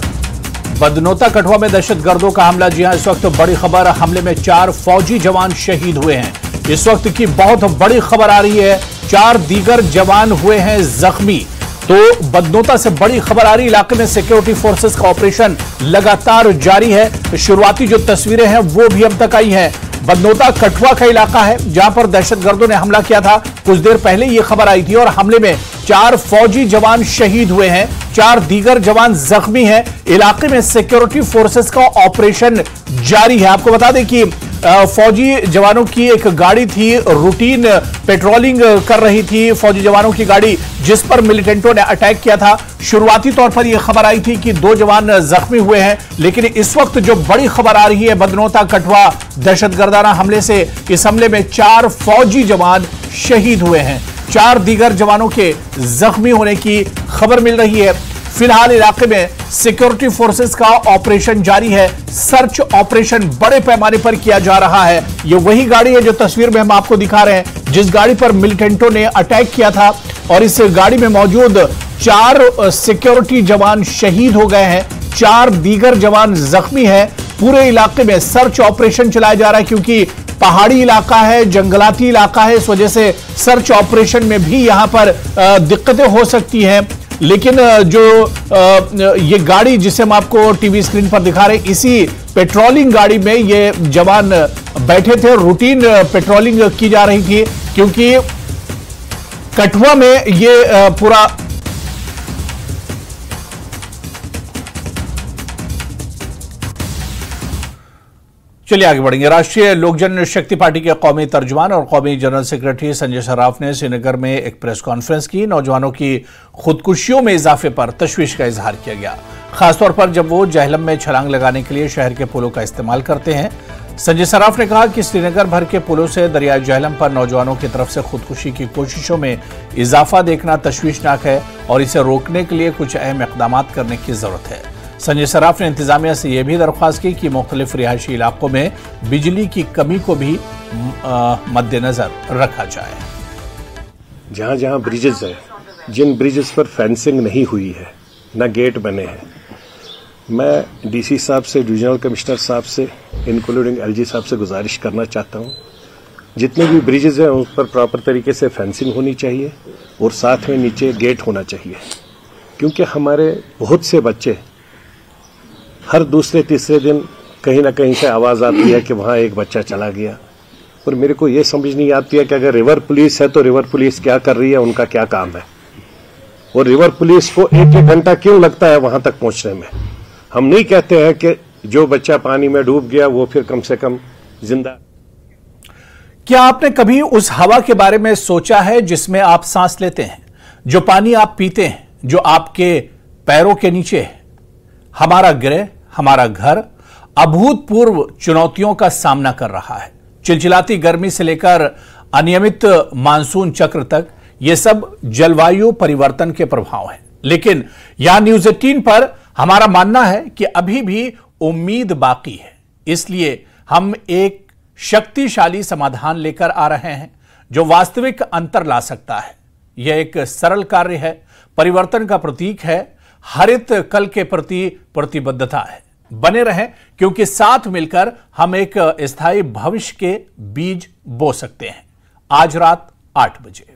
बदनोता कठुआ में दहशतगर्दों का हमला। जी हां, इस वक्त बड़ी खबर, हमले में 4 फौजी जवान शहीद हुए हैं। इस वक्त की बहुत बड़ी खबर आ रही है, 4 दीगर जवान हुए हैं जख्मी। तो बदनोता से बड़ी खबर आ रही, इलाके में सिक्योरिटी फोर्सेस का ऑपरेशन लगातार जारी है। शुरुआती जो तस्वीरें हैं वो भी अब तक आई हैं। बदनोता कठुआ का इलाका है जहां पर दहशतगर्दों ने हमला किया था। कुछ देर पहले ये खबर आई थी और हमले में 4 फौजी जवान शहीद हुए हैं, 4 दीगर जवान जख्मी हैं। इलाके में सिक्योरिटी फोर्सेस का ऑपरेशन जारी है। आपको बता दें कि फौजी जवानों की एक गाड़ी थी, रूटीन पेट्रोलिंग कर रही थी फौजी जवानों की गाड़ी, जिस पर मिलिटेंटों ने अटैक किया था। शुरुआती तौर पर यह खबर आई थी कि 2 जवान जख्मी हुए हैं, लेकिन इस वक्त जो बड़ी खबर आ रही है बदनोता कठुआ दहशतगर्दाना हमले से, इस हमले में 4 फौजी जवान शहीद हुए हैं, 4 दीगर जवानों के जख्मी होने की खबर मिल रही है। फिलहाल इलाके में सिक्योरिटी फोर्सेस का ऑपरेशन जारी है। सर्च ऑपरेशन बड़े पैमाने पर किया जा रहा है। यह वही गाड़ी है जो तस्वीर में हम आपको दिखा रहे हैं, जिस गाड़ी पर मिलिटेंटों ने अटैक किया था और इस गाड़ी में मौजूद 4 सिक्योरिटी जवान शहीद हो गए हैं, 4 दीगर जवान जख्मी हैं। पूरे इलाके में सर्च ऑपरेशन चलाया जा रहा है क्योंकि पहाड़ी इलाका है, जंगलाती इलाका है, इस वजह से सर्च ऑपरेशन में भी यहां पर दिक्कतें हो सकती हैं। लेकिन जो ये गाड़ी जिसे हम आपको टीवी स्क्रीन पर दिखा रहे हैं, इसी पेट्रोलिंग गाड़ी में ये जवान बैठे थे। रूटीन पेट्रोलिंग की जा रही थी क्योंकि कठुआ में ये पूरा चलिए आगे बढ़ेंगे। राष्ट्रीय लोक जनशक्ति पार्टी के कौमी तर्जुमान और कौमी जनरल सेक्रेटरी संजय सराफ ने श्रीनगर में एक प्रेस कॉन्फ्रेंस की। नौजवानों की खुदकुशियों में इजाफे पर तशवीश का इजहार किया गया, खासतौर पर जब वो जहलम में छलांग लगाने के लिए शहर के पुलों का इस्तेमाल करते हैं। संजय सराफ ने कहा कि श्रीनगर भर के पुलों से दरियाई जहलम पर नौजवानों की तरफ से खुदकुशी की कोशिशों में इजाफा देखना तशवीशनाक है और इसे रोकने के लिए कुछ अहम इक़दाम करने की जरूरत है। संजय सराफ ने इंतजामिया से यह भी दरख्वास्त की कि मुख्तलिफ रिहायशी इलाकों में बिजली की कमी को भी मद्देनजर रखा जाए। जहाँ जहाँ ब्रिजेस हैं, जिन ब्रिजेस पर फेंसिंग नहीं हुई है, न गेट बने हैं, मैं डीसी साहब से, डिविजनल कमिश्नर साहब से, इंक्लूडिंग एलजी साहब से गुजारिश करना चाहता हूँ, जितने भी ब्रिजेस हैं उस पर प्रॉपर तरीके से फेंसिंग होनी चाहिए और साथ में नीचे गेट होना चाहिए, क्योंकि हमारे बहुत से बच्चे हर दूसरे तीसरे दिन कहीं ना कहीं से आवाज़ आती है कि वहाँ एक बच्चा चला गया। और मेरे को ये समझ नहीं आती है कि अगर रिवर पुलिस है तो रिवर पुलिस क्या कर रही है, उनका क्या काम है, और रिवर पुलिस को 1-1 घंटा क्यों लगता है वहाँ तक पहुँचने में। हम नहीं कहते हैं कि जो बच्चा पानी में डूब गया वो फिर कम से कम जिंदा। क्या आपने कभी उस हवा के बारे में सोचा है जिसमें आप सांस लेते हैं, जो पानी आप पीते हैं, जो आपके पैरों के नीचे है? हमारा गृह, हमारा घर अभूतपूर्व चुनौतियों का सामना कर रहा है। चिलचिलाती गर्मी से लेकर अनियमित मानसून चक्र तक ये सब जलवायु परिवर्तन के प्रभाव हैं। लेकिन यहां न्यूज़ 18 पर हमारा मानना है कि अभी भी उम्मीद बाकी है। इसलिए हम एक शक्तिशाली समाधान लेकर आ रहे हैं जो वास्तविक अंतर ला सकता है। यह एक सरल कार्य है, परिवर्तन का प्रतीक है, हरित कल के प्रति प्रतिबद्धता है। बने रहें, क्योंकि साथ मिलकर हम एक स्थायी भविष्य के बीज बो सकते हैं। आज रात 8 बजे।